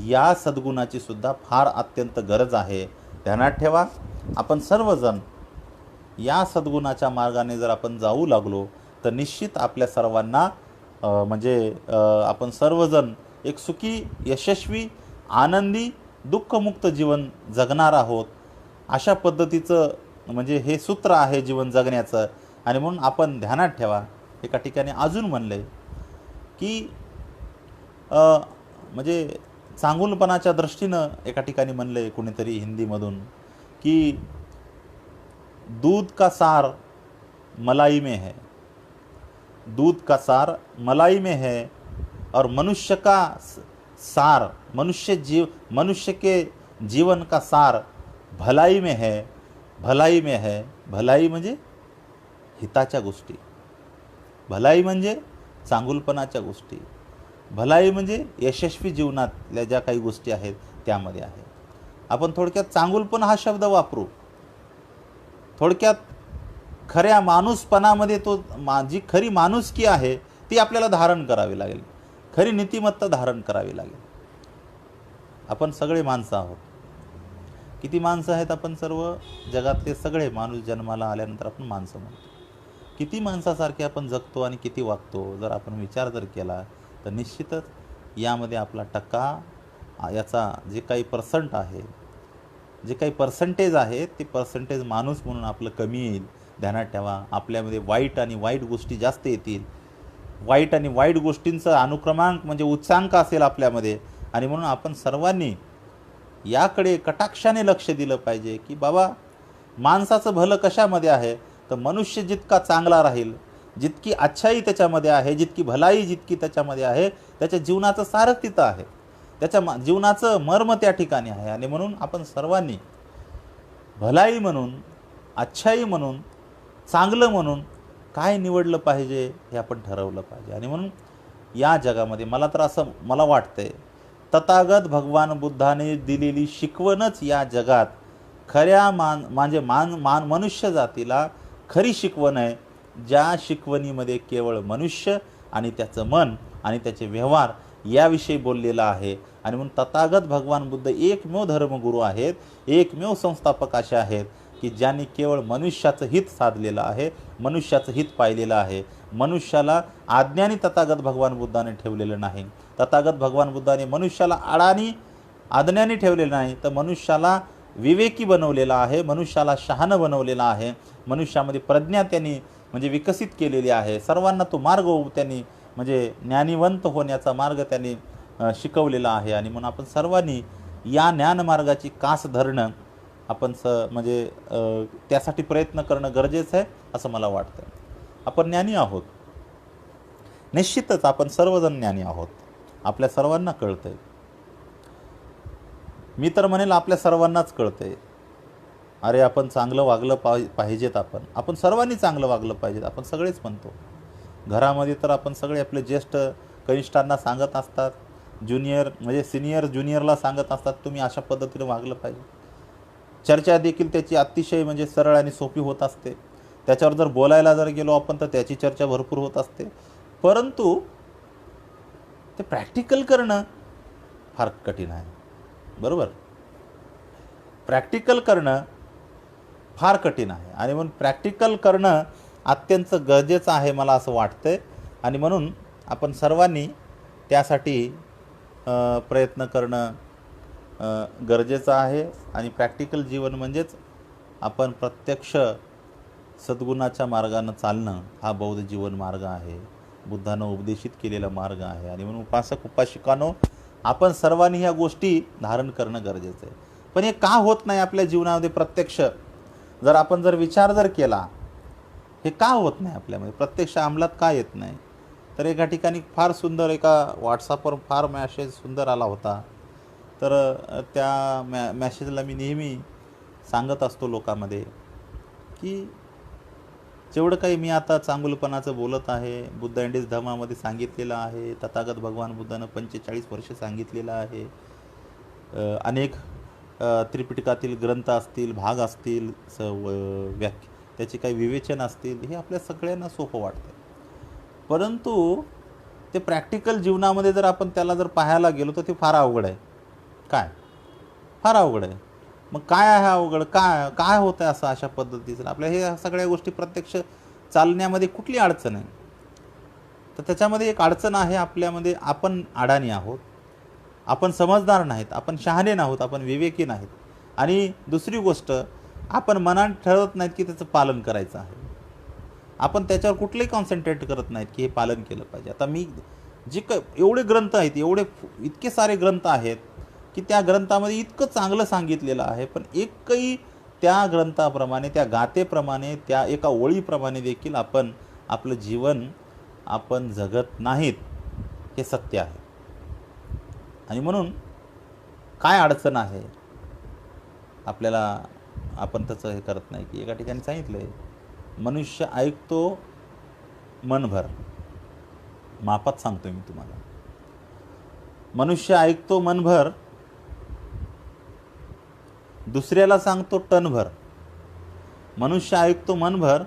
या सद्गुणाची सुद्धा फार अत्यंत गरज आहे. ध्यानात ठेवा, आपण सर्वजण या सद्गुणाच्या मार्गाने आपण जाऊ लागलो तर निश्चित आपल्या सर्वांना आपण सर्वजण एक सुखी, यशस्वी, आनंदी, दुःखमुक्त जीवन जगणार आहोत. अशा पद्धतीचं हे सूत्र आहे जीवन जगण्याचं. आणि म्हणून आपण ध्यानात ठेवा. एका ठिकाणी अजून म्हणले की चांगुलपणाच्या दृष्टीनं एका ठिकाणी म्हणले कोणीतरी हिंदीमधून की दूध का सार मलाई में है, दूध का सार मलाई में है और मनुष्य का सार, मनुष्य के जीवन का सार भलाई में है. भलाई में है. भलाई म्हणजे हिताच्या गोष्टी, भलाई म्हणजे चांगुलपणाच्या गोष्टी, भलाई म्हणजे यशस्वी जीवनातल्या ज्या काही गोष्टी आहेत त्यामध्ये आहे. आपण थोडक्यात चांगुलपण हा शब्द वापरू. थोडक्यात खऱ्या माणूसपणामध्ये जी खरी माणुसकी आहे ती आपल्याला धारण करावी लागेल. खरी नीतिमत्ता धारण करावी लागेल. आपण सगळे माणसं आहोत. किती माणसं आहेत आपण सर्व? जगातले सगळे माणूस जन्माला आल्यानंतर आपण माणसं म्हणतो. किती माणसासारखे आपण जगतो आणि किती वागतो जर आपण विचार जर केला तर निश्चितच यामध्ये आपला टक्का याचा जे काही पर्सेंट आहे, जे काही पर्सेंटेज आहे ते पर्सेंटेज माणूस म्हणून आपलं कमी येईल. ध्यानात ठेवा, आपल्यामध्ये वाईट आणि वाईट गोष्टी जास्त येतील. वाईट आणि वाईट गोष्टींचा अनुक्रमांक म्हणजे उच्चांक असेल आपल्यामध्ये. आणि म्हणून आपण सर्वांनी याकडे कटाक्षाने लक्ष दिलं पाहिजे की बाबा माणसाचं भलं कशामध्ये आहे, तर मनुष्य जितका चांगला राहील, जितकी अच्छाई त्याच्यामध्ये आहे, जितकी भलाई जितकी त्याच्यामध्ये आहे, त्याच्या जीवनाचं सारच तिथं आहे, त्याच्या जीवनाचं मर्म त्या ठिकाणी आहे. आणि म्हणून आपण सर्वांनी भलाई म्हणून, अच्छाई म्हणून, चांगलं म्हणून काय निवडलं पाहिजे हे आपण ठरवलं पाहिजे. आणि म्हणून या जगामध्ये मला वाटतंय तथागत भगवान बुद्धाने दिलेली शिकवणच या जगात खऱ्या मनुष्य जातीला खरी शिकवण आहे. ज्या शिकवणीमध्ये केवळ मनुष्य आणि त्याचं मन आणि त्याचे व्यवहार याविषयी बोललेलं आहे. आणि म्हणून तथागत भगवान बुद्ध एकमेव धर्मगुरू आहेत, एकमेव संस्थापक असे आहेत की ज्यांनी केवळ मनुष्याचं हित साधलेलं आहे, मनुष्याचं हित पाहिलेलं आहे. मनुष्याला आज्ञानी तथागत भगवान बुद्धाने ठेवलेलं नाही. तथागत भगवान बुद्धाने मनुष्याला आज्ञानी ठेवलेलं नाही, तर मनुष्याला विवेकी बनवलेला आहे, मनुष्याला शहाणं बनवलेला आहे, मनुष्यामध्ये प्रज्ञा त्यांनी म्हणजे विकसित केलेली आहे. सर्वांना तो मार्ग त्यांनी म्हणजे ज्ञानीवंत होण्याचा मार्ग त्यांनी शिकवलेला आहे. आणि म्हणून आपण सर्वांनी या ज्ञानमार्गाची कास धरणं आपण त्यासाठी प्रयत्न करणं गरजेचं आहे असं मला वाटतं. आपण ज्ञानी आहोत, निश्चितच आपण सर्वजण ज्ञानी आहोत, आपल्या सर्वांना कळतंय. मी तर म्हणेल आपल्या सर्वांनाच कळतंय. अरे आपण चांगलं वागलं पाहिजेत, आपण सर्वांनी चांगलं वागलं पाहिजेत, आपण सगळेच म्हणतो. घरामध्ये तर आपण सगळे आपले ज्येष्ठ कनिष्ठांना सांगत असतात, सिनियर ज्युनियरला सांगत असतात तुम्ही अशा पद्धतीने वागलं पाहिजे. चर्चा देखील त्याची अतिशय सरळ आणि सोपी होत असते. त्याच्यावर जर बोलायला जर गेलो आपण तर त्याची चर्चा भरपूर होत असते. परंतु ते प्रॅक्टिकल करणं फार कठीण आहे. बरोबर, प्रॅक्टिकल करणं फार कठीण आहे. आणि म्हणून प्रॅक्टिकल करणं अत्यंत गरजेचं आहे मला असं वाटतंय. आणि म्हणून आपण सर्वांनी त्यासाठी प्रयत्न करणं गरजेचं आहे. आणि प्रॅक्टिकल जीवन म्हणजेच आपण प्रत्यक्ष सद्गुणाच्या मार्गानं चालणं हा बौद्ध जीवन मार्ग आहे, बुद्धानं उपदेशित केलेला मार्ग आहे. आणि म्हणून उपासक उपासिकांनो आपण सर्वांनी ह्या गोष्टी धारण करणं गरजेचं आहे. पण हे का होत नाही आपल्या जीवनामध्ये प्रत्यक्ष जर आपण विचार केला, हे का होत नाही आपल्यामध्ये प्रत्यक्ष अंमलात का येत नाही? तर एका ठिकाणी फार सुंदर एका व्हॉट्सअपवर फार मॅसेज सुंदर आला होता. तर त्या मॅसेजला मी नेहमी सांगत असतो लोकांमध्ये की जेवढं काही मी आता चांगुलपणाचं बोलत आहे, बुद्ध इंडिज धर्मामध्ये सांगितलेलं आहे, तथागत भगवान बुद्धानं 45 वर्ष सांगितलेलं आहे, अनेक त्रिपिटकातील ग्रंथ असतील, भाग असतील, त्याचे काही विवेचन असतील, हे आपल्या सगळ्यांना सोपं वाटतं. परंतु ते प्रॅक्टिकल जीवनामध्ये जर आपण त्याला पाहायला गेलो तर ते फार अवघड आहे. फार अवघड आहे. मग काय आहे अवघड? काय होतं असं अशा पद्धतीचं? आपल्या हे सगळ्या गोष्टी प्रत्यक्ष चालण्यामध्ये कुठली अडचण आहे? तर त्याच्यामध्ये एक अडचण आहे आपल्यामध्ये, आपण अडाणी आहोत, आपण समजदार नाहीत, आपण शहाणे नाहीत, आपण विवेकी नाहीत. आणि दुसरी गोष्ट, आपण मनात ठरवत नाहीत की त्याचं पालन करायचं आहे. आपण त्याच्यावर कुठलंही कॉन्सन्ट्रेट करत नाहीत की हे पालन केलं पाहिजे. आता मी एवढे ग्रंथ आहेत, इतके सारे ग्रंथ आहेत की त्या ग्रंथामध्ये इतकं चांगलं सांगितलेलं आहे, पण एकही त्या ग्रंथाप्रमाणे, त्या गाथेप्रमाणे, त्या एका ओळीप्रमाणे देखील आपण आपलं जीवन आपण जगत नाहीत, हे सत्य आहे. आणि म्हणून काय अडचण आहे आपल्याला, आपण त्याचं हे करत नाही की एका ठिकाणी सांगितलं आहे, मनुष्य ऐकतो मनभर. मापात सांगतोय मी तुम्हाला, मनुष्य ऐकतो मनभर, दुसऱ्याला सांगतो टनभर. मनुष्य ऐकतो मनभर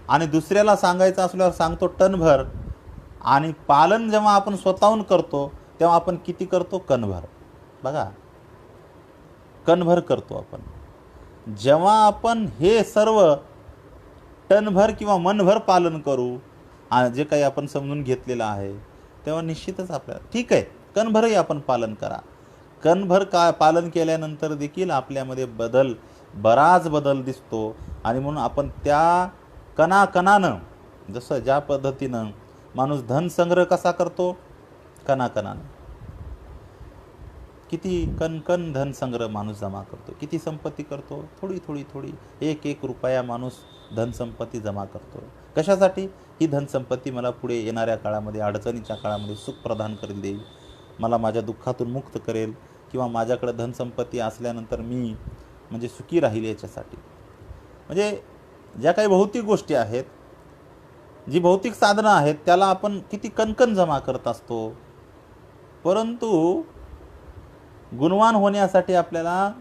आणि दुसऱ्याला सांगायचं असल्यावर सांगतो टनभर. आणि पालन जेव्हा आपण स्वतःहून करतो तेव्हा आपण किती करतो? कणभर. बघा, कणभर करतो आपण. जेव्हा आपण हे सर्व टनभर किंवा मनभर पालन करू, जे काही आपण समजून घेतलेलं आहे, तेव्हा निश्चितच आपल्याला ठीक आहे, कणभरही आपण पालन करा. कणभर पालन केल्यानंतर देखील आपल्यामध्ये बराच बदल दिसतो. आणि म्हणून आपण त्या कणाकणानं, जसं ज्या पद्धतीनं माणूस धनसंग्रह कसा करतो, कणाकणानं, किती कण धनसंग्रह माणूस जमा करतो, किती संपत्ती करतो, थोडी थोडी थोडी, एक एक रुपया माणूस धनसंपत्ती जमा करतो. कशासाठी? ही धनसंपत्ती मला पुढे येणाऱ्या काळामध्ये, अडचणीच्या काळामध्ये सुख प्रदान करेल, देईल, मला माझ्या दुःखातून मुक्त करेल, किंवा माझ्याकडे धनसंपत्ती असल्यानंतर मी म्हणजे सुखी राहील याच्यासाठी. म्हणजे ज्या काही भौतिक गोष्टी आहेत, जी भौतिक साधनं आहेत, त्याला आपण किती कणकण जमा करत असतो. परंतु गुणवान होण्यासाठी आपल्याला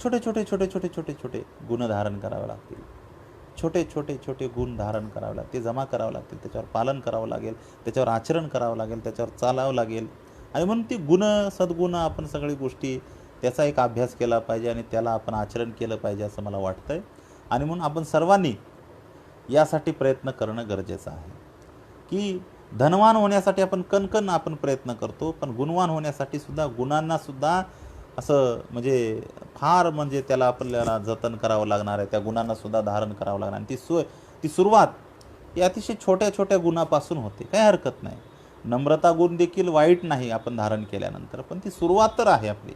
छोटे छोटे छोटे छोटे छोटे छोटे गुण धारण करावे लागतील. छोटे छोटे छोटे गुण धारण करावे लागतील, ते जमा करावं लागतील, त्याच्यावर पालन करावं लागेल, त्याच्यावर आचरण करावं लागेल, त्याच्यावर चालावं लागेल. आणि म्हणून ती सद्गुण आपण सगळी गोष्टी त्याचा एक अभ्यास केला पाहिजे आणि त्याला आपण आचरण केलं पाहिजे असं मला वाटतंय. आणि म्हणून आपण सर्वांनी यासाठी प्रयत्न करणं गरजेचं आहे की धनवान होण्यासाठी आपण कणकण आपण प्रयत्न करतो, पण गुणवान होण्यासाठी सुद्धा गुणांना सुद्धा असं म्हणजे फार म्हणजे त्याला आपल्याला जतन करावं लागणार आहे, त्या गुणांना सुद्धा धारण करावं लागणार. आणि ती सुरुवात ही अतिशय छोट्या छोट्या गुणापासून होते, काही हरकत नाही. नम्रता गुण देखील वाईट नाही आपण धारण केल्यानंतर, पण ती सुरुवात तर आहे आपली.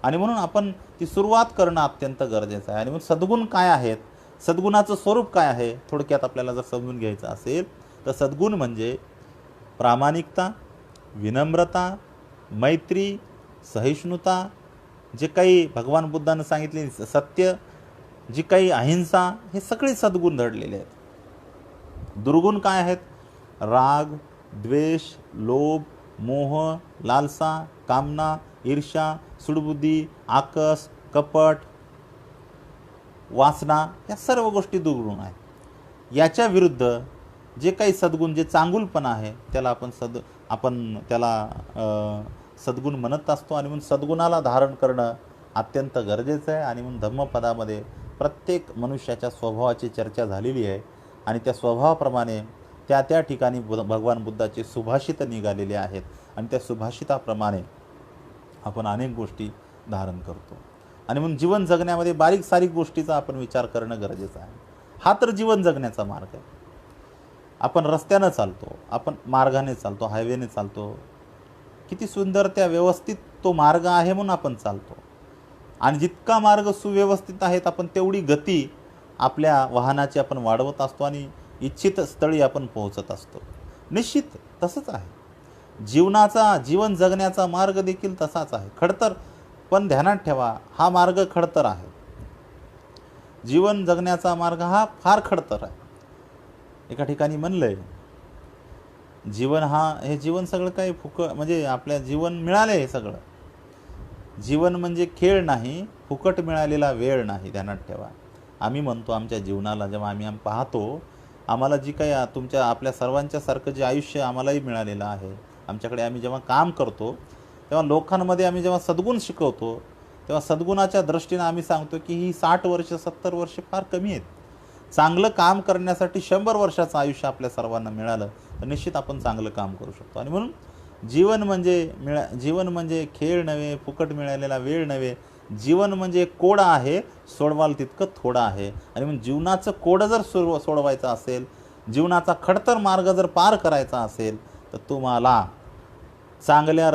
आणि म्हणून आपण ती सुरुवात करणं अत्यंत गरजेचं आहे. आणि मग सद्गुण काय आहेत, सद्गुणाचं स्वरूप काय आहे, थोडक्यात आपल्याला जर समजून घ्यायचं असेल तर सद्गुण म्हणजे प्रामाणिकता, विनम्रता, मैत्री, सहिष्णुता, जे काही भगवान बुद्धानं सांगितले सत्य, जी काही अहिंसा, हे सगळे सद्गुण दडलेले आहेत. दुर्गुण काय आहेत? राग, द्वेष, लोभ, मोह, लालसा, कामना, ईर्ष्या, सुडबुद्धी, आकस, कपट, वासना, या सर्व गोष्टी दुर्गुण आहेत. याच्या विरुद्ध जे काही सद्गुण, जे चांगुलपणा आहे, त्याला आपण त्याला सद्गुण म्हणत असतो. आणि म्हणून सद्गुणाला धारण करणं अत्यंत गरजेचं आहे. आणि म्हणून धम्मपदामध्ये प्रत्येक मनुष्याच्या स्वभावाची चर्चा झालेली आहे आणि त्या स्वभावाप्रमाणे त्या ठिकाणी भगवान बुद्धाचे सुभाषित निघालेले आहेत आणि त्या सुभाषिताप्रमाणे आपण अनेक गोष्टी धारण करतो. आणि म्हणून जीवन जगण्यामध्ये बारीक सारीक गोष्टीचा आपण विचार करणं गरजेचं आहे. हा तर जीवन जगण्याचा मार्ग आहे. आपण रस्त्यानं चालतो, आपण मार्गाने चालतो, हायवेने चालतो, किती सुंदर त्या व्यवस्थित तो मार्ग आहे म्हणून आपण चालतो. आणि जितका मार्ग सुव्यवस्थित आहेत, आपण तेवढी गती आपल्या वाहनाची आपण वाढवत असतो आणि इच्छित स्थळी आपण पोहोचत असतो. निश्चित तसंच आहे जीवन जगण्याचा मार्ग देखील तसाच आहे, खडतर. पण ध्यानात ठेवा, हा मार्ग खडतर आहे. जीवन जगण्याचा मार्ग हा फार खडतर आहे. एका ठिकाणी म्हणलंय, हे जीवन सगळं काही म्हणजे आपल्या जीवन मिळालं हे सगळं. जीवन म्हणजे खेळ नाही, फुकट मिळालेला वेळ नाही. ध्यानात ठेवा. आम्ही म्हणतो आमच्या जीवनाला, जेव्हा आम्ही पाहतो, आम्हाला जी काही आपल्या सर्वांच्या सारखं जे आयुष्य आम्हालाही मिळालेलं आहे, आमच्याकडे आम्ही जेव्हा काम करतो तेव्हा लोकांमध्ये आम्ही जेव्हा सद्गुण शिकवतो, तेव्हा सद्गुणाच्या दृष्टीनं आम्ही सांगतो की ही 60 वर्ष 70 वर्ष फार कमी आहेत. चांगलं काम करण्यासाठी 100 वर्षाचं आयुष्य आपल्या सर्वांना मिळालं तर निश्चित आपण चांगलं काम करू शकतो. आणि म्हणून जीवन म्हणजे खेळ नव्हे, फुकट मिळालेला वेळ नव्हे. जीवन म्हणजे कोड आहे, सोडवाल तितकं थोडं आहे. आणि म्हणून जीवनाचं कोड जर सोडवायचं असेल, जीवनाचा खडतर मार्ग जर पार करायचा असेल, तर तुम्हाला चांगल्याच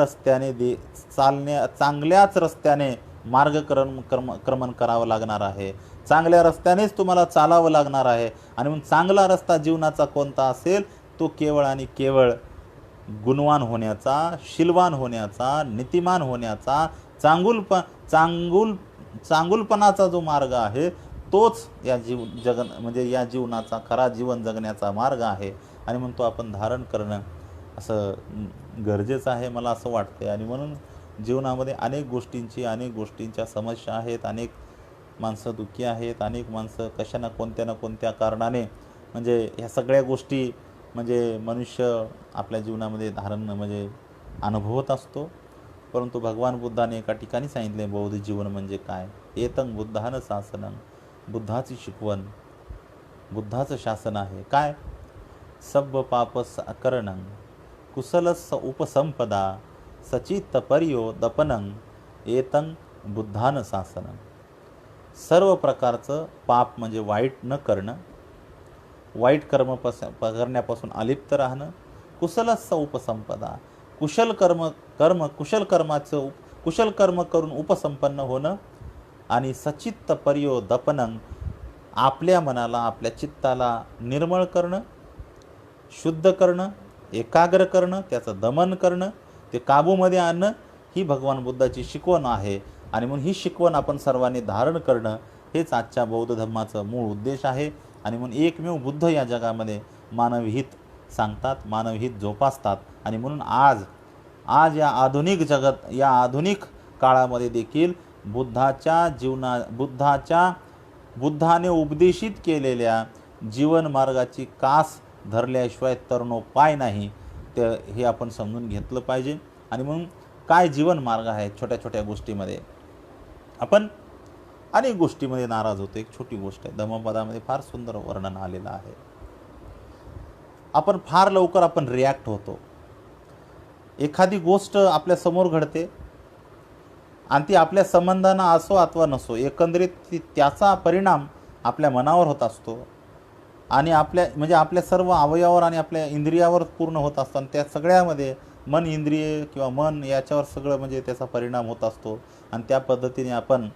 रस्त्याने मार्गक्रमण करावं लागणार आहे. चांगल्या रस्त्यानेच तुम्हाला चालावं लागणार आहे. आणि मग चांगला रस्ता जीवनाचा कोणता असेल, तो केवळ आणि केवळ गुणवान होण्याचा, शीलवान होण्याचा, नीतिमान होण्याचा, चांगुलपणाचा जो मार्ग आहे, तोच या या जीवनाचा खरा जीवन जगण्याचा मार्ग आहे. आणि म्हणून तो आपण धारण करणं असं गरजेचं आहे, मला असं वाटतं. आणि म्हणून जीवनामध्ये अनेक गोष्टींच्या समस्या आहेत, अनेक माणसं दुःखी आहेत, अनेक माणसं कशा ना कोणत्या कारणाने म्हणजे ह्या सगळ्या गोष्टी म्हणजे मनुष्य आपल्या जीवनामध्ये अनुभवत असतो. परंतु भगवान बुद्धाने एका ठिकाणी सांगितले बौद्ध जीवन म्हणजे काय. एतं बुद्धानं शासनं, बुद्धाची शिकवण, बुद्धाचं शासन आहे काय. सब्ब पापस अकरणं, कुशलस उपसंपदा, सचित्त पर्यो दपनं, एतं बुद्धानं शासनं. सर्व प्रकारचं पाप म्हणजे वाईट न करणं, वाईट करण्यापासून अलिप्त राहणं, कुशलस्स उपसंपदा, कुशल कर्म करून उपसंपन्न होणं, आणि सचित्त पर्यो दपनं, आपल्या मनाला आपल्या चित्ताला निर्मळ करणं, शुद्ध करणं, एकाग्र करणं, त्याचं दमन करणं, ते काबूमध्ये आणणं, ही भगवान बुद्धाची शिकवण आहे. आणि म्हणून ही शिकवण आपण सर्वांनी धारण करणं हेच आजच्या बौद्ध धर्माचं मूळ उद्देश आहे. आणि म्हणून एकमेव बुद्ध या जगामध्ये मानवहित सांगतात, मानवहित जोपासतात. आणि म्हणून आज या आधुनिक जगत, या आधुनिक काळामध्ये देखील बुद्धाने उपदेशित केलेल्या जीवन मार्गाची कास धरल्याशिवाय तरणोपाय नाही, ते हे आपण समजून घेतलं पाहिजे. आणि म्हणून काय जीवन मार्ग आहे. छोट्या छोट्या गोष्टीमध्ये आपण अनेक गोष्टीमध्ये नाराज होतो. एक छोटी गोष्ट आहे, धम्मपदामध्ये फार सुंदर वर्णन आलेलं आहे. आपण फार लवकर रिॲक्ट होतो. एखादी गोष्ट आपल्या समोर घडते आणि ती आपल्या संबंधांना असो अथवा नसो, एकंदरीत त्याचा परिणाम आपल्या मनावर होत असतो आणि आपल्या सर्व अवयवावर आणि आपल्या इंद्रियावर पूर्ण होत असतो. आणि त्या सगळ्यामध्ये मन, इंद्रिय किंवा मन याच्यावर सगळं त्याचा परिणाम होत असतो. आणि त्या पद्धतीने आपण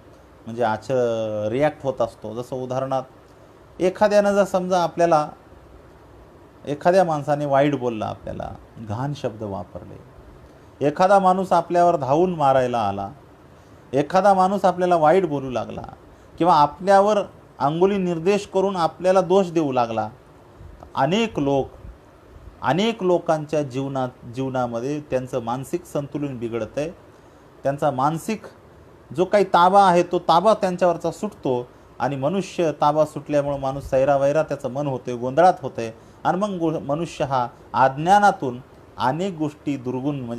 रिॲक्ट होत असतो. जसं उदाहरणार्थ एखाद्यानं जर समजा एखाद्या माणसाने वाईट बोलला, आपल्याला घाण शब्द वापरले, एखादा माणूस आपल्यावर धावून मारायला आला, एखादा माणूस आपल्याला वाईट बोलू लागला किंवा आपल्यावर अंगुली निर्देश करून आपल्याला दोष देऊ लागला. अनेक लोकांच्या जीवनामध्ये त्यांचं मानसिक संतुलन बिघडतं आहे. त्यांचा मानसिक जो काही ताबा आहे तो ताबा त्यांच्यावरचा सुटतो आणि मनुष्य ताबा सुटल्यामुळं माणूस सैरावैरा त्याचं मन होते, गोंधळात होते. आणि मग मनुष्य हा अज्ञानातून अनेक गोष्टी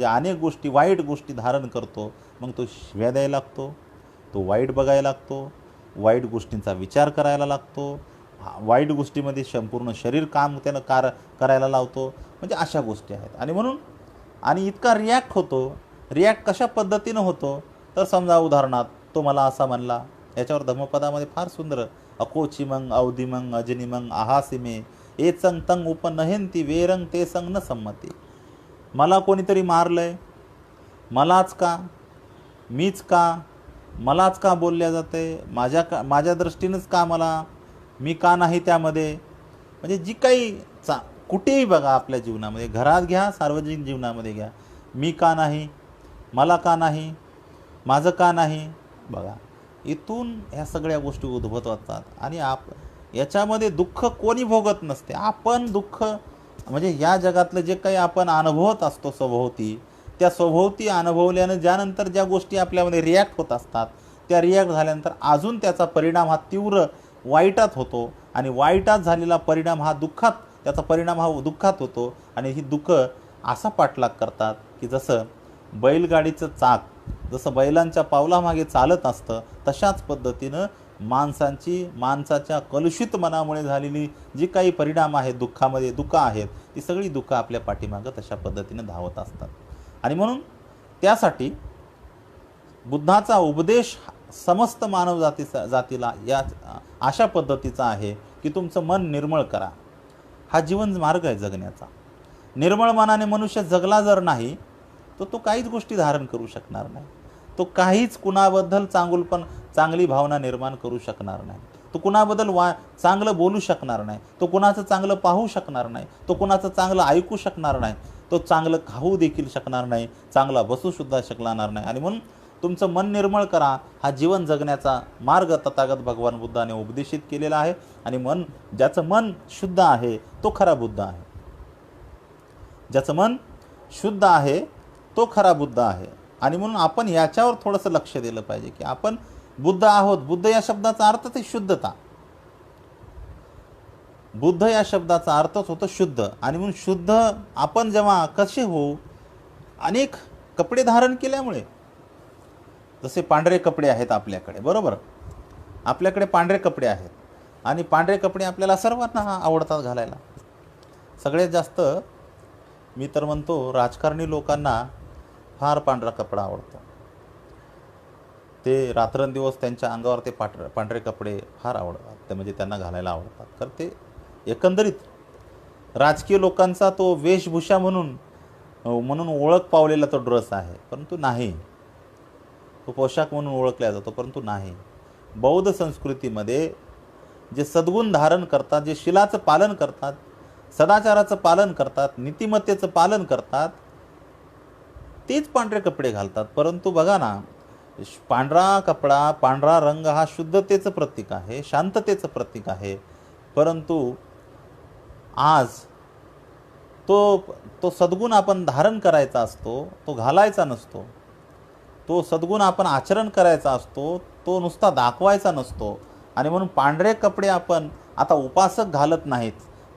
अनेक गोष्टी, वाईट गोष्टी धारण करतो. मग तो शिव्या द्यायला लागतो, तो वाईट बघायला लागतो, वाईट गोष्टींचा विचार करायला लागतो, वाईट गोष्टीमध्ये संपूर्ण शरीर काम त्यानं करायला लावतो. अशा गोष्टी आहेत. आणि म्हणून इतका रिॲक्ट होतो. रिॲक्ट कशा पद्धतीनं होतो तर समजा उदाहरणार्थ तो मला असा म्हणला, याच्यावर धम्मपदामध्ये फार सुंदर अकोचिमंग अवधिमंग अजनिमंग आहासिमे एचंग तंग उपनहेंती वेरंग ते संग न संमती. मला कोणीतरी मारलंय, मलाच का, मीच का, मलाच का बोलल्या जाते, माझ्या दृष्टीनंच का, मी का नाही त्यामध्ये. जी काही कुठेही बघा आपल्या जीवनामध्ये, घरात घ्या, सार्वजनिक जीवनामध्ये घ्या, मी का नाही, मला का नाही, माझं का नाही, बघा इथून ह्या सगळ्या गोष्टी उद्भवतात. आणि याच्यामध्ये दुःख कोणी भोगत नसते. आपण दुःख ह्या जगातलं जे काही आपण अनुभवत असतो स्वभोवती, त्या स्वभोवती अनुभवल्यानं ज्यानंतर ज्या गोष्टी आपल्यामध्ये रिॲक्ट होत असतात, त्या रिॲक्ट झाल्यानंतर अजून त्याचा परिणाम हा तीव्र वाईटात होतो. आणि वाईटात झालेला परिणाम हा दुःखात होतो. आणि ही दुःख असा पाठलाग करतात की जसं बैलगाडीचं चाक जसं बैलांच्या पावलामागे चालत असतं, तशाच पद्धतीनं माणसाच्या कलुषित मनामुळे झालेली जी काही परिणाम आहेत, दुःख आहेत, ती सगळी दुःख आपल्या पाठीमागं तशा पद्धतीनं धावत असतात. आणि म्हणून त्यासाठी बुद्धाचा उपदेश समस्त मानव जातीला या अशा पद्धतीचा आहे की तुमचं मन निर्मळ करा. हा जीवन मार्ग आहे जगण्याचा. निर्मळ मनाने मनुष्य जगला जर नाही तर तो काहीच गोष्टी धारण करू शकणार नाही. तो काहीच कुणाबद्दल चांगली भावना निर्माण करू शकणार नाही. तो कुणाबद्दल चांगलं बोलू शकणार नाही. तो कुणाचं चांगलं पाहू शकणार नाही. तो कुणाचं चांगलं ऐकू शकणार नाही. तो चांगलं खाऊ देखील शकणार नाही. चांगला बसूसुद्धा शकणार नाही. आणि म्हणून तुमचं मन निर्मळ करा हा जीवन जगण्याचा मार्ग तथागत भगवान बुद्धाने उपदेशित केलेला आहे. आणि ज्याचं मन शुद्ध आहे तो खरा बुद्ध आहे. ज्याचं मन शुद्ध आहे तो खरा बुद्ध आहे. आणि म्हणून आपण याच्यावर थोडंसं लक्ष दिलं पाहिजे की आपण बुद्ध आहोत. बुद्ध या शब्दाचा अर्थ ते शुद्धता. बुद्ध या शब्दाचा अर्थच होतो शुद्ध. आणि म्हणून शुद्ध आपण जेव्हा कसे होऊ, अनेक कपडे धारण केल्यामुळे. जसे पांढरे कपडे आहेत आपल्याकडे, बरोबर, आपल्याकडे पांढरे कपडे आहेत आणि पांढरे कपडे आपल्याला सर्वांना आवडतात घालायला. सगळ्यात जास्त मी तर म्हणतो राजकारणी लोकांना फार पांढरा कपडा आवडतो. ते रात्रंदिवस त्यांच्या अंगावर ते पांढरे कपडे फार आवडतात, ते म्हणजे त्यांना घालायला आवडतात. तर ते एकंदरीत राजकीय लोकांचा तो वेशभूषा म्हणून ओळख पावलेला तो ड्रेस आहे, परंतु नाही, तो पोशाख म्हणून ओळखला जातो, परंतु नाही. बौद्ध संस्कृतीमध्ये जे सद्गुण धारण करतात, जे शिलाचं पालन करतात, सदाचाराचं पालन करतात, नीतिमत्तेचं पालन करतात, तेच पांढरे कपडे घालतात. परंतु बघा ना, पांढरा कपडा, पांढरा रंग हा शुद्धतेचं प्रतीक आहे, शांततेचं प्रतीक आहे. परंतु आज तो सद्गुण आपण धारण करायचा असतो, तो घालायचा नसतो. तो सद्गुण आपण आचरण करायचा असतो, तो नुसता दाखवायचा नसतो. आणि म्हणून पांढरे कपडे आपण आता उपासक घालत नाहीत,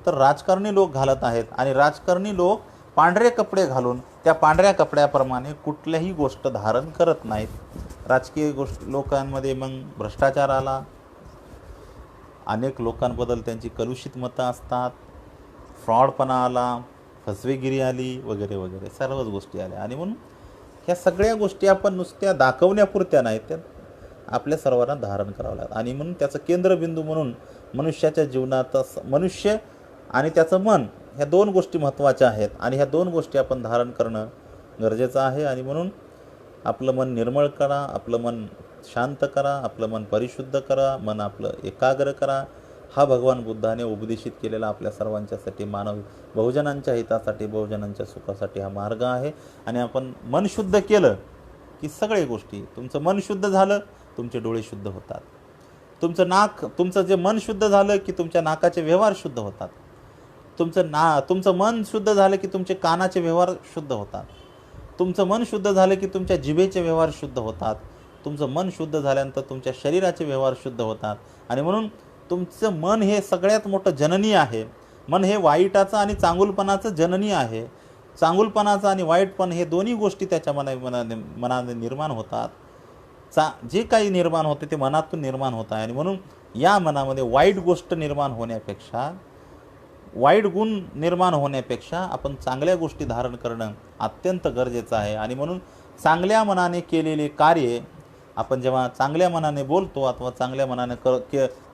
तर राजकारणी लोक घालत आहेत. आणि राजकारणी लोक पांढरे कपडे घालून त्या पांढऱ्या कपड्याप्रमाणे कुठल्याही गोष्ट धारण करत नाहीत. राजकीय लोकांमध्ये मग भ्रष्टाचार आला, अनेक लोकांबद्दल त्यांची कलुषित मतं असतात, फ्रॉडपणा आला, फसवेगिरी आली, वगैरे वगैरे सर्वच गोष्टी आल्या. आणि म्हणून ह्या सगळ्या गोष्टी आपण नुसत्या दाखवण्यापुरत्या नाहीत, त्या आपल्या सर्वांना धारण करावं लागतं. आणि म्हणून त्याचं केंद्रबिंदू म्हणून मनुष्याच्या जीवनात मनुष्य आणि त्याचं मन, ह्या दोन गोष्टी महत्त्वाच्या आहेत. आणि ह्या दोन गोष्टी आपण धारण करणं गरजेचं आहे. आणि म्हणून आपलं मन निर्मळ करा, आपलं मन शांत करा, आपलं मन परिशुद्ध करा, मन आपलं एकाग्र करा. हा भगवान बुद्धाने उपदेशित केलेला आपल्या सर्वांच्यासाठी, बहुजनांच्या हितासाठी, बहुजनांच्या सुखासाठी हा मार्ग आहे. आणि आपण मन शुद्ध केलं की सगळे गोष्टी, तुमचं मन शुद्ध झालं, तुमचे डोळे शुद्ध होतात. तुमचं जे मन शुद्ध झालं की तुमच्या नाकाचे व्यवहार शुद्ध होतात. तुमचं मन शुद्ध झालं की तुमचे कानाचे व्यवहार शुद्ध होतात. तुमचं मन शुद्ध झालं की तुमच्या जिभेचे व्यवहार शुद्ध होतात. तुमचं मन शुद्ध झाल्यानंतर तुमच्या शरीराचे व्यवहार शुद्ध होतात. आणि म्हणून तुमचं मन हे सगळ्यात मोठं जननी आहे. मन हे वाईटाचं आणि चांगुलपणाचं जननी आहे. चांगुलपणाचं आणि वाईटपण हे दोन्ही गोष्टी त्याच्या मनाने निर्माण होतात. जे काही निर्माण होते ते मनातून निर्माण होत आहे. आणि म्हणून या मनामध्ये वाईट गोष्ट निर्माण होण्यापेक्षा, वाईट गुण निर्माण होण्यापेक्षा आपण चांगल्या गोष्टी धारण करणं अत्यंत गरजेचं आहे. आणि म्हणून चांगल्या मनाने केलेले कार्य, आपण जेव्हा चांगल्या मनाने बोलतो अथवा चांगल्या मनाने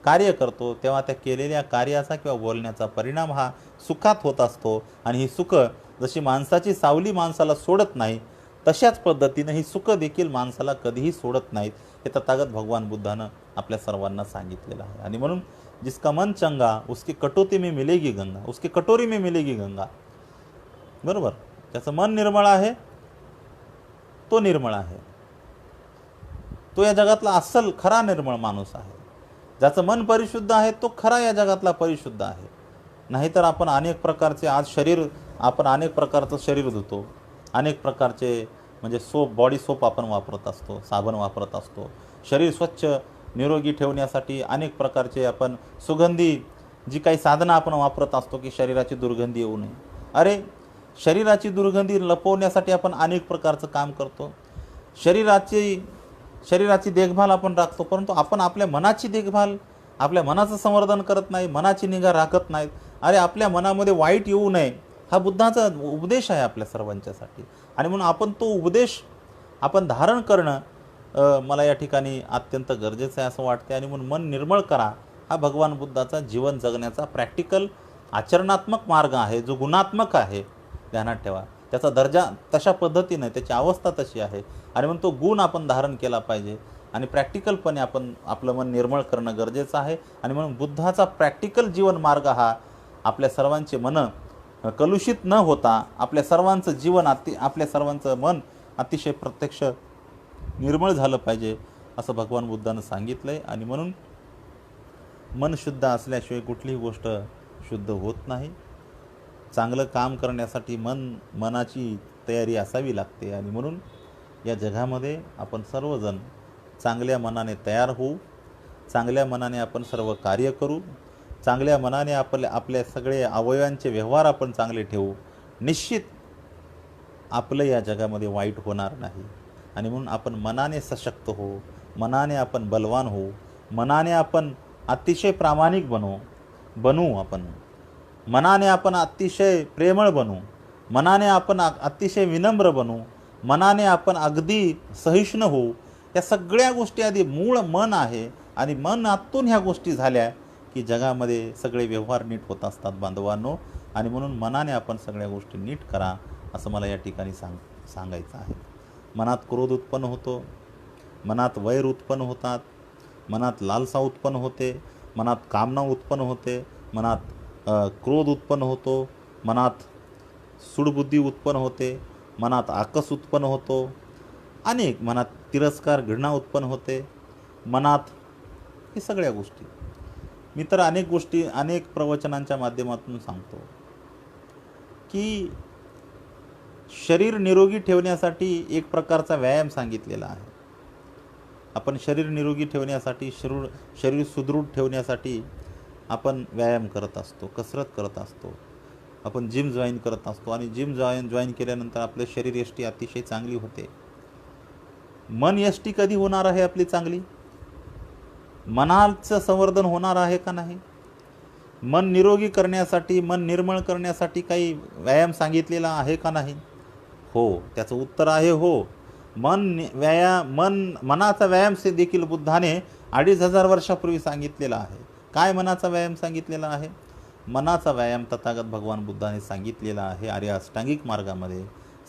कार्य करतो, तेव्हा त्या केलेल्या कार्याचा किंवा बोलण्याचा परिणाम हा सुखात होत असतो. आणि ही सुख जशी माणसाची सावली माणसाला सोडत नाही, तशाच पद्धतीनं ही सुख देखील माणसाला कधीही सोडत नाहीत. हे तथागत भगवान बुद्धानं आपल्या सर्वांना सांगितलेलं आहे. आणि म्हणून जिसका मन चंगा उसकी कटोती में मिलेगी गंगा, उसकी कटोरी में मिलेगी गंगा, बरोबर. त्याचं मन निर्मळ आहे, तो निर्मळ आहे, तो या जगातला अस्सल खरा निर्मळ माणूस आहे. ज्याचं मन परिशुद्ध आहे तो खरा या जगातला परिशुद्ध आहे. नाहीतर आपण अनेक प्रकारचे आपण अनेक प्रकारचं शरीर धुतो, अनेक प्रकारचे म्हणजे बॉडी सोप आपण वापरत असतो, साबण वापरत असतो. शरीर स्वच्छ निरोगी ठेवण्यासाठी अनेक प्रकारचे आपण सुगंधी जी काही साधनं आपण वापरत असतो की शरीराची दुर्गंधी येऊ नये. अरे, शरीराची दुर्गंधी लपवण्यासाठी आपण अनेक प्रकारचं काम करतो. शरीराची देखभाल आपण राखतो, परंतु आपण आपल्या मनाची देखभाल, आपल्या मनाचं संवर्धन करत नाही, मनाची निगा राखत नाहीत. अरे, आपल्या मनामध्ये वाईट येऊ नये हा बुद्धाचा उपदेश आहे आपल्या सर्वांच्यासाठी. आणि म्हणून आपण तो उपदेश आपण धारण करणं मला या ठिकाणी अत्यंत गरजेचं आहे असं वाटते. आणि म्हणून मन निर्मळ करा हा भगवान बुद्धाचा जीवन जगण्याचा प्रॅक्टिकल आचरणात्मक मार्ग आहे, जो गुणात्मक आहे. ध्यानात ठेवा, त्याचा दर्जा तशा पद्धतीने, त्याची अवस्था तशी आहे. आणि म्हणून तो गुण आपण धारण केला पाहिजे आणि प्रॅक्टिकलपणे आपण आपलं मन निर्मळ करणं गरजेचं आहे. आणि म्हणून बुद्धाचा प्रॅक्टिकल जीवन मार्ग हा आपल्या सर्वांचे मन कलुषित न होता, आपल्या सर्वांचं जीवन आपल्या सर्वांचं मन अतिशय प्रत्यक्ष निर्मळ झालं पाहिजे असं भगवान बुद्धानं सांगितलं आहे. आणि म्हणून मन शुद्ध असल्याशिवाय कुठलीही गोष्ट शुद्ध होत नाही. चांगलं काम करण्यासाठी मनाची तयारी असावी लागते. आणि म्हणून या जगामध्ये आपण सर्वजण चांगल्या मनाने तयार होऊ, चांगल्या मनाने आपण सर्व कार्य करू, चांगल्या मनाने आपल्या सगळे अवयवांचे व्यवहार आपण चांगले ठेवू. निश्चित आपलं या जगामध्ये वाईट होणार नाही. आणि म्हणून आपण मनाने सशक्त हो, मनाने आपण बलवान हो, मनाने आपण अतिशय प्रामाणिक बनू आपण, मनाने आपण अतिशय प्रेमळ बनू, मनाने आपण अतिशय विनम्र बनू, मनाने आपण अगदी सहिष्णू होऊ. या सगळ्या गोष्टी आधी मूळ मन आहे आणि मनातून ह्या गोष्टी झाल्या की जगामध्ये सगळे व्यवहार नीट होत असतात बांधवांनो. आणि म्हणून मनाने आपण सगळ्या गोष्टी नीट करा असं मला या ठिकाणी सांगायचं आहे. मनात क्रोध उत्पन्न होतो, मनात वैर उत्पन्न होतात, मनात लालसा उत्पन्न होते, मनात कामना उत्पन्न होते, मनात क्रोध उत्पन्न होतो, मनात सूडबुद्धी उत्पन्न होते, मनात आकस उत्पन्न होतो, अनेक मनात तिरस्कार घृणा उत्पन्न होते, मनात हे सगळ्या गोष्टी मी तर अनेक गोष्टी अनेक प्रवचनांच्या माध्यमातून सांगतो की शरीर निरोगी ठेवण्यासाठी एक प्रकारचा व्यायाम सांगितलेला आहे. आपण शरीर निरोगी ठेवण्यासाठी शरीर सुदृढ ठेवण्यासाठी आपण व्यायाम करत असतो, कसरत करत असतो, आपण जिम जॉईन करत असतो आणि जिम जॉईन केल्यानंतर आपलं शरीर यष्टी अतिशय चांगली होते. मन यष्टी कधी होणार आहे आपली चांगली? मनाचं संवर्धन होणार आहे का नाही? मन निरोगी करण्यासाठी, मन निर्मळ करण्यासाठी काही व्यायाम सांगितलेला आहे का नाही? हो, त्याचं उत्तर आहे हो. मनाचा व्यायाम देखील बुद्धाने 2500 वर्षापूर्वी सांगितलेला आहे. काय मनाचा व्यायाम सांगितलेला आहे? मनाचा व्यायाम तथागत भगवान बुद्धाने सांगितलेला आहे आर्य अष्टांगिक मार्गामध्ये.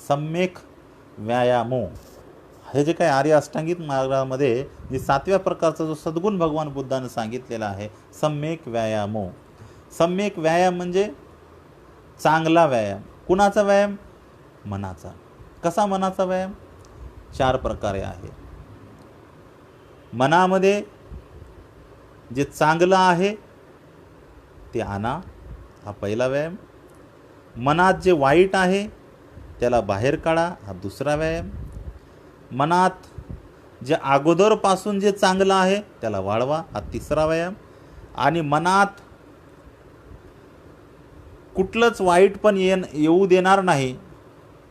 सम्यक व्यायामो, हे जे काय आर्य अष्टांगिक मार्गामध्ये जे 7व्या प्रकारचा जो सद्गुण भगवान बुद्धाने सांगितलेला आहे, सम्यक व्यायामो. सम्यक व्यायाम म्हणजे चांगला व्यायाम. कुणाचा व्यायाम? मनाचा. कसा मनाचा व्यायाम? 4 प्रकारे आहे. मनामध्ये जे चांगलं आहे ते आणा, हा पहिला व्यायाम. मनात जे वाईट आहे त्याला बाहेर काढा, हा दुसरा व्यायाम. मनात जे अगोदरपासून जे चांगलं आहे त्याला वाढवा, हा तिसरा व्यायाम. आणि मनात कुठलंच वाईट पण येऊ देणार नाही,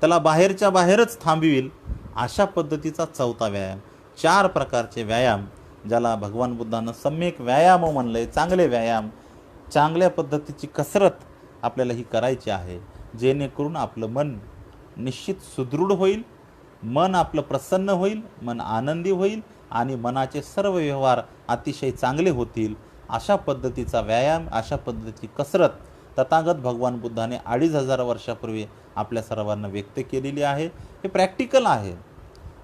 त्याला बाहेरच्या बाहेरच थांबविल, अशा पद्धतीचा 4था व्यायाम. 4 प्रकारचे व्यायाम ज्याला भगवान बुद्धानं सम्यक व्यायाम म्हणलंय. चांगले व्यायाम, चांगल्या पद्धतीची कसरत आपल्याला ही करायची आहे, जेणेकरून आपलं मन निश्चित सुदृढ होईल, मन आपलं प्रसन्न होईल, मन आनंदी होईल आणि मनाचे सर्व व्यवहार अतिशय चांगले होतील. अशा पद्धतीचा व्यायाम, अशा पद्धतीची कसरत तथागत भगवान बुद्धाने 2500 वर्षापूर्वी आपल्या सर्वांना व्यक्त केलेली आहे. हे प्रॅक्टिकल आहे,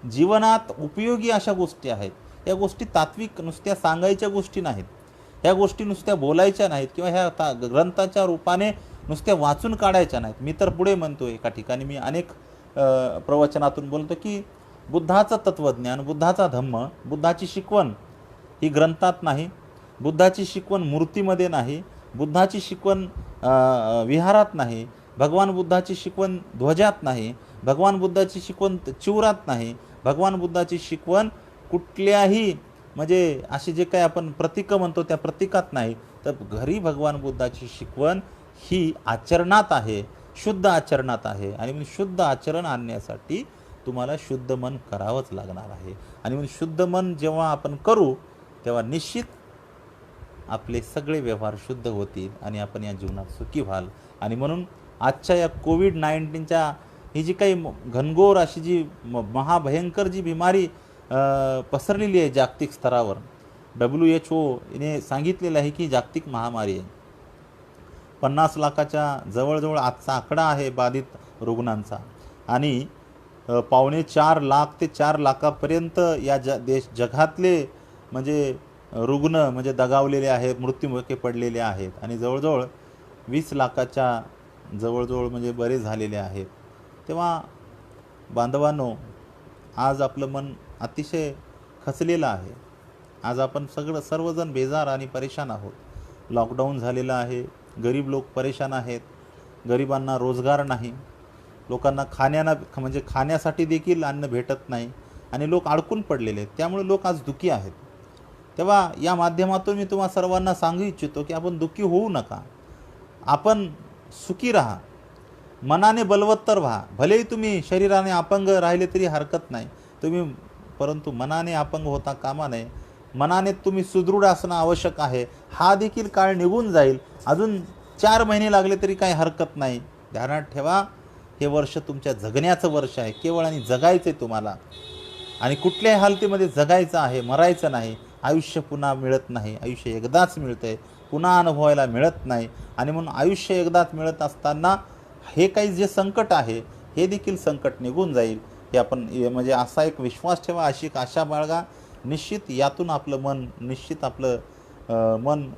जीवनात उपयोगी अशा गोष्टी आहेत. या गोष्टी तात्विक नुसत्या सांगायच्या गोष्टी नाहीत, ह्या गोष्टी नुसत्या बोलायच्या नाहीत किंवा ह्या ग्रंथाच्या रूपाने नुसत्या वाचून काढायच्या नाहीत. मी तर पुढे म्हणतो, एका ठिकाणी मी अनेक प्रवचनातून बोलतो की बुद्धाचं तत्त्वज्ञान, बुद्धाचा धम्म, बुद्धाची शिकवण ही ग्रंथात नाही, बुद्धाची शिकवण मूर्तीमध्ये नाही, बुद्धाची शिकवण विहारात नाही, भगवान बुद्धाची शिकवण ध्वजात नाही, भगवान बुद्धाची शिकवण चिवरात नाही, भगवान बुद्धाची शिकवण कुठल्याही म्हणजे अशी जे काही आपण प्रतीकं म्हणतो त्या प्रतीकात नाही, तर घरी भगवान बुद्धाची शिकवण ही आचरणात आहे, शुद्ध आचरणात आहे. आणि म्हणून शुद्ध आचरण आणण्यासाठी तुम्हाला शुद्ध मन करावंच लागणार आहे. आणि म्हणून शुद्ध मन जेव्हा आपण करू तेव्हा निश्चित आपले सगळे व्यवहार शुद्ध होतील आणि आपण या जीवनात सुखी व्हाल. आणि म्हणून आजच्या या कोविड-19च्या ही जी काही घनघोर अशी जी महाभयंकर जी बिमारी पसरलेली आहे जागतिक स्तरावर, WHO ने सांगितलेलं आहे की जागतिक महामारी आहे. 50 लाखाच्या जवळजवळ आजचा आकडा आहे बाधित रुग्णांचा. आणि 4.25 लाख ते 4 लाखापर्यंत या जगातले म्हणजे रुग्ण म्हणजे दगावलेले आहेत, मृत्युमुखी पडलेले आहेत. आणि जवळजवळ 20 लाखाच्या जवळजवळ म्हणजे बरे झालेले आहेत. तेव्हा बांधवांनो, आज आपलं मन अतिशय खचलेलं आहे. आज आपण सर्वजण बेजार आणि परेशान आहोत. लॉकडाऊन झालेलं आहे, गरीब लोक परेशान आहेत, गरिबांना रोजगार नाही, लोकांना खाण्यासाठी देखील अन्न भेटत नाही आणि लोक अडकून पडलेले आहेत. त्यामुळे लोक आज दुःखी आहेत. तेव्हा या माध्यमातून मी तुम्हा सर्वांना सांगू इच्छितो की आपण दुःखी होऊ नका, आपण सुखी राहा. मनाने बलवत्तर व्हा. भलेही तुम्ही शरीराने अपंग राहिले तरी हरकत नाही तुम्ही, परंतु मनाने अपंग होता कामा नये. मनाने तुम्ही सुदृढ असणं आवश्यक आहे. हा देखील काळ निघून जाईल. अजून 4 महिने लागले तरी काही हरकत नाही. ध्यानात ठेवा, हे वर्ष तुमच्या जगण्याचं वर्ष आहे. केवळ आणि जगायचं आहे तुम्हाला, आणि कुठल्याही हालतीमध्ये जगायचं आहे, मरायचं नाही. आयुष्य पुन्हा मिळत नाही. आयुष्य एकदाच मिळतं आहे, पुन्हा अनुभवायला मिळत नाही. आणि म्हणून आयुष्य एकदाच मिळत असताना हे काही जे संकट आहे हे देखील संकट निघून जाईल. हे आपण म्हणजे असा एक विश्वास ठेवा, अशी एक आशा बाळगा. निश्चित यातून आपलं मन, निश्चित आपलं मन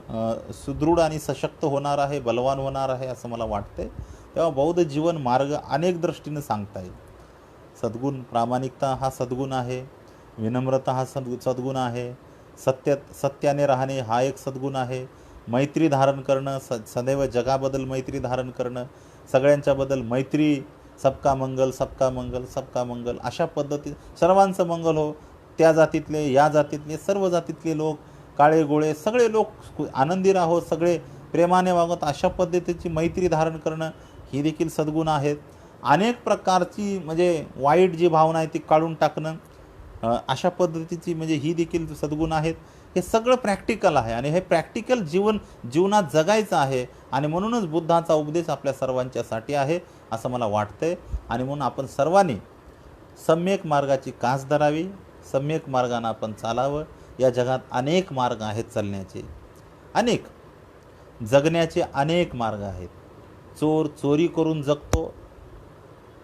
सुदृढ आणि सशक्त होणार आहे, बलवान होणार आहे असं मला वाटतंय. तेव्हा बौद्ध जीवन मार्ग अनेक दृष्टीने सांगता येईल. सद्गुण, प्रामाणिकता हा सद्गुण आहे. विनम्रता हा सद्गुण आहे. सत्याने राहणे हा एक सद्गुण आहे. मैत्री धारण करणं, सदैव जगाबद्दल मैत्री धारण करणं, सगळ्यांच्याबद्दल मैत्री, सबका मंगल सबका मंगल सबका मंगल, अशा पद्धती सर्वांचं मंगल हो. त्या जातीतले, या जातीतले, सर्व जातीतले लोक, काळे गोळे सगळे लोक आनंदी राहो, सगळे प्रेमाने वागत, अशा पद्धतीची मैत्री धारण करणं ही देखील सद्गुण आहेत. अनेक प्रकारची म्हणजे वाईट जी भावना आहे ती काढून टाकणं, अशा पद्धतीची म्हणजे ही देखील सद्गुण आहेत. हे सगळं प्रॅक्टिकल आहे आणि हे प्रॅक्टिकल जीवनात जगायचं आहे. आणि म्हणूनच बुद्धाचा उपदेश आपल्या सर्वांच्यासाठी आहे असं मला वाटतंय. आणि म्हणून आपण सर्वांनी सम्यक मार्गाची कास धरावी, सम्यक मार्गाने आपण चालावं. या जगात अनेक मार्ग आहेत चालण्याचे, अनेक जगण्याचे अनेक मार्ग आहेत. चोर चोरी करून जगतो,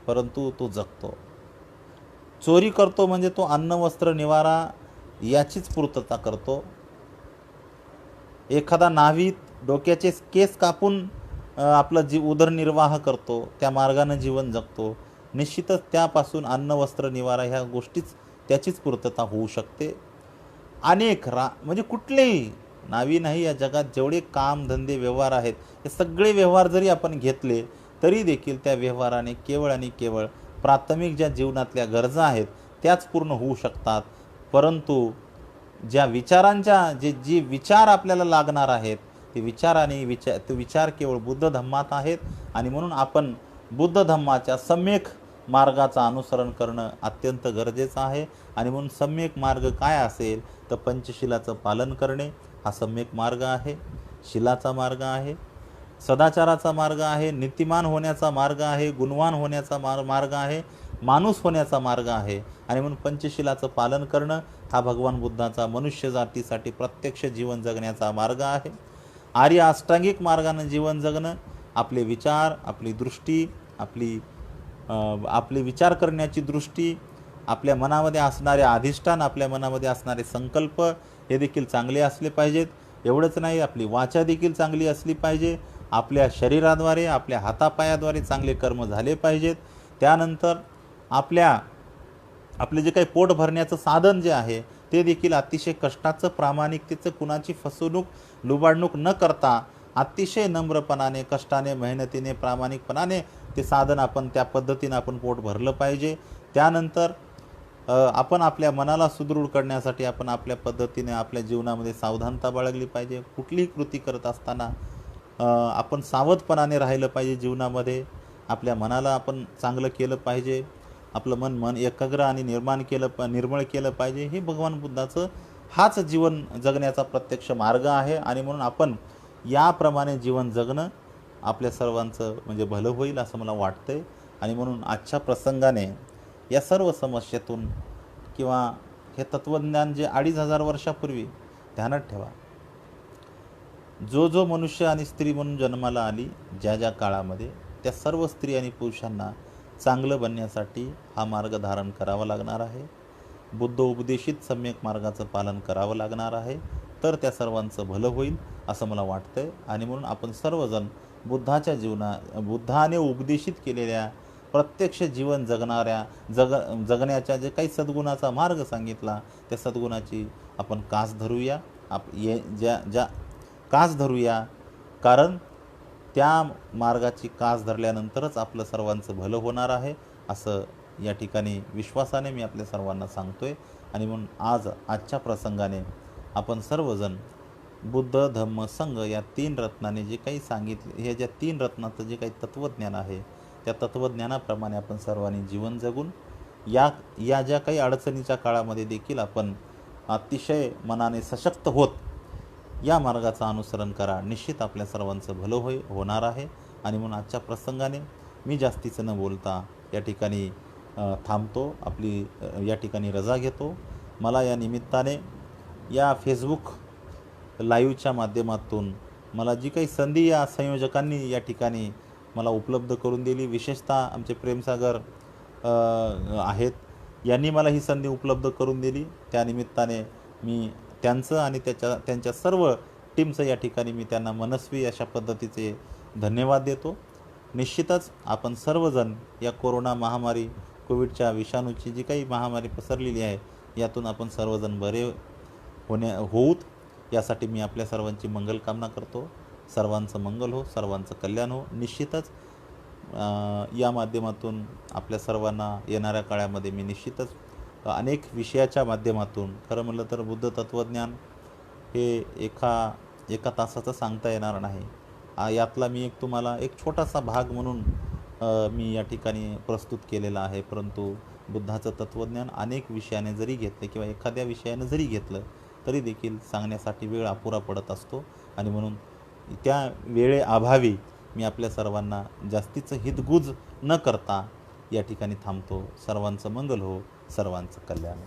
परंतु तो जगतो. चोरी करतो म्हणजे तो अन्न वस्त्र निवारा याचीच पूर्तता करतो. एखादा नावीत डोक्याचे केस कापून आपलं उदरनिर्वाह करतो, त्या मार्गाने जीवन जगतो. निश्चितच त्यापासून अन्न वस्त्र निवारा ह्या गोष्टीच त्याचीच पूर्तता होऊ शकते. अनेक म्हणजे कुठलेही नावी नाही, या जगात जेवढे काम धंदे व्यवहार आहेत हे सगळे व्यवहार जरी आपण घेतले तरी देखील त्या व्यवहाराने केवळ आणि केवळ प्राथमिक ज्या जीवनातल्या गरजा आहेत त्याच पूर्ण होऊ शकतात. परंतु ज्या विचारांच्या जी विचार आपल्याला लागणार आहेत ते विचार केवळ बुद्ध धम्मात आहेत. आणि म्हणून आपण बुद्ध धम्माच्या सम्यक मार्गाचं अनुसरण करणं अत्यंत गरजेचं आहे. आणि म्हणून सम्यक मार्ग काय असेल तर पंचशिलाचं पालन करणे हा सम्यक मार्ग आहे, शिलाचा मार्ग आहे, सदाचाराचा मार्ग आहे, नीतिमान होण्याचा मार्ग आहे, गुणवान होण्याचा मार्ग आहे, माणूस होण्याचा मार्ग आहे. आणि म्हणून पंचशिलाचं पालन करणं हा भगवान बुद्धाचा मनुष्य जातीसाठी प्रत्यक्ष जीवन जगण्याचा मार्ग आहे. आर्य अष्टांगिक मार्गाने जीवन जगणं, आपले विचार, आपली दृष्टी, आपली विचार करण्याची दृष्टी, आपल्या मनामध्ये असणारे अधिष्ठान, आपल्या मनामध्ये असणारे संकल्प हे देखील चांगले असले पाहिजेत. एवढंच नाही, आपली वाचा देखील चांगली असली पाहिजे. आपल्या शरीराद्वारे, आपल्या हातापायाद्वारे चांगले कर्म झाले पाहिजेत. त्यानंतर आपले जे काही पोट भरण्याचं साधन जे आहे ते देखील अतिशय कष्टाचं, प्रामाणिकतेचं, कुणाची फसवणूक, लुबाडणूक न करता अतिशय नम्रपणाने, कष्टाने, मेहनतीने, प्रामाणिकपणाने ते साधन आपण त्या पद्धतीनं आपण पोट भरलं पाहिजे. त्यानंतर आपण आपल्या मनाला सुदृढ करण्यासाठी आपण आपल्या पद्धतीने आपल्या जीवनामध्ये सावधानता बाळगली पाहिजे. कुठलीही कृती करत असताना आपण सावधपणाने राहिलं पाहिजे. जीवनामध्ये आपल्या मनाला आपण चांगलं केलं पाहिजे. आपलं मन एकाग्र आणि निर्मळ केलं पाहिजे. हे भगवान बुद्धाचं हाच जीवन जगण्याचा प्रत्यक्ष मार्ग आहे. आणि म्हणून आपण याप्रमाणे जीवन जगणं आपल्या सर्वांचं म्हणजे भलं होईल असं मला वाटतंय. आणि म्हणून आजच्या प्रसंगाने या सर्व समस्येतून किंवा हे तत्त्वज्ञान जे 2500 वर्षापूर्वी, ध्यानात ठेवा, जो मनुष्य आणि स्त्री म्हणून जन्माला आली ज्या काळामध्ये, त्या सर्व स्त्री आणि पुरुषांना चांगलं बनण्यासाठी हा मार्ग धारण करावा लागणार आहे. बुद्ध उपदेशित सम्यक मार्गाचं पालन करावं लागणार आहे. तर त्या सर्वांचं भलं होईल असं मला वाटतंय. आणि म्हणून आपण सर्वजण बुद्धाने उपदेशित केलेल्या प्रत्यक्ष जीवन जगण्याच्या जे काही सद्गुणाचा मार्ग सांगितला त्या सद्गुणाची आपण कास धरूया. कास धरूया, कारण त्या मार्गाची कास धरल्यानंतरच आपलं सर्वांचं भलं होणार आहे असं या ठिकाणी विश्वासाने मी आपल्या सर्वांना सांगतोय. आणि म्हणून आजच्या प्रसंगाने आपण सर्वजण बुद्ध, धम्म, संघ या 3 रत्नाने जे काही सांगितले, हे ज्या 3 रत्नाचं जे काही तत्त्वज्ञान आहे त्या तत्त्वज्ञानाप्रमाणे आपण सर्वांनी जीवन जगून या या ज्या काही अडचणीच्या काळामध्ये देखील आपण अतिशय मनाने सशक्त होत या मार्गाचं अनुसरण करा. निश्चित आपल्या सर्वांचं भलं होणार आहे. आणि म्हणून आजच्या प्रसंगाने मी जास्तीचं न बोलता या ठिकाणी थांबतो. आपली या ठिकाणी रजा घेतो. मला या निमित्ताने या फेसबुक लाईव्हच्या माध्यमातून मला जी काही संधी या संयोजकांनी या ठिकाणी मला उपलब्ध करून दिली, विशेषतः आमचे प्रेमसागर आहेत, यांनी मला ही संधी उपलब्ध करून दिली. त्यानिमित्ताने मी त्यांचं आणि त्यांच्या सर्व टीमचं या ठिकाणी मी त्यांना मनस्वी अशा पद्धतीचे धन्यवाद देतो. निश्चितच आपण सर्वजण या कोरोना महामारी, कोविडच्या विषाणूची जी काही महामारी पसरलेली आहे, यातून आपण सर्वजण बरे होऊत यासाठी मी आपल्या सर्वांची मंगलकामना करतो. सर्वांचं मंगल हो, सर्वांचं कल्याण हो. निश्चितच या माध्यमातून आपल्या सर्वांना येणाऱ्या काळामध्ये मी निश्चितच अनेक विषयाच्या माध्यमातून, खरं म्हटलं तर बुद्ध तत्त्वज्ञान हे एका तासाचं सांगता येणार नाही. यातला मी तुम्हाला एक छोटासा भाग म्हणून मी या ठिकाणी प्रस्तुत केलेला आहे. परंतु बुद्धाचं तत्त्वज्ञान अनेक विषयाने जरी घेतले किंवा एखाद्या विषयानं जरी घेतलं तरी देखील सांगण्यासाठी वेळ अपुरा पडत असतो. आणि म्हणून त्या वेळेअभावी मी आपल्या सर्वांना जास्तीचं हितगुज न करता या ठिकाणी थांबतो. सर्वांचं मंगल हो, सर्वांचं कल्याण हो.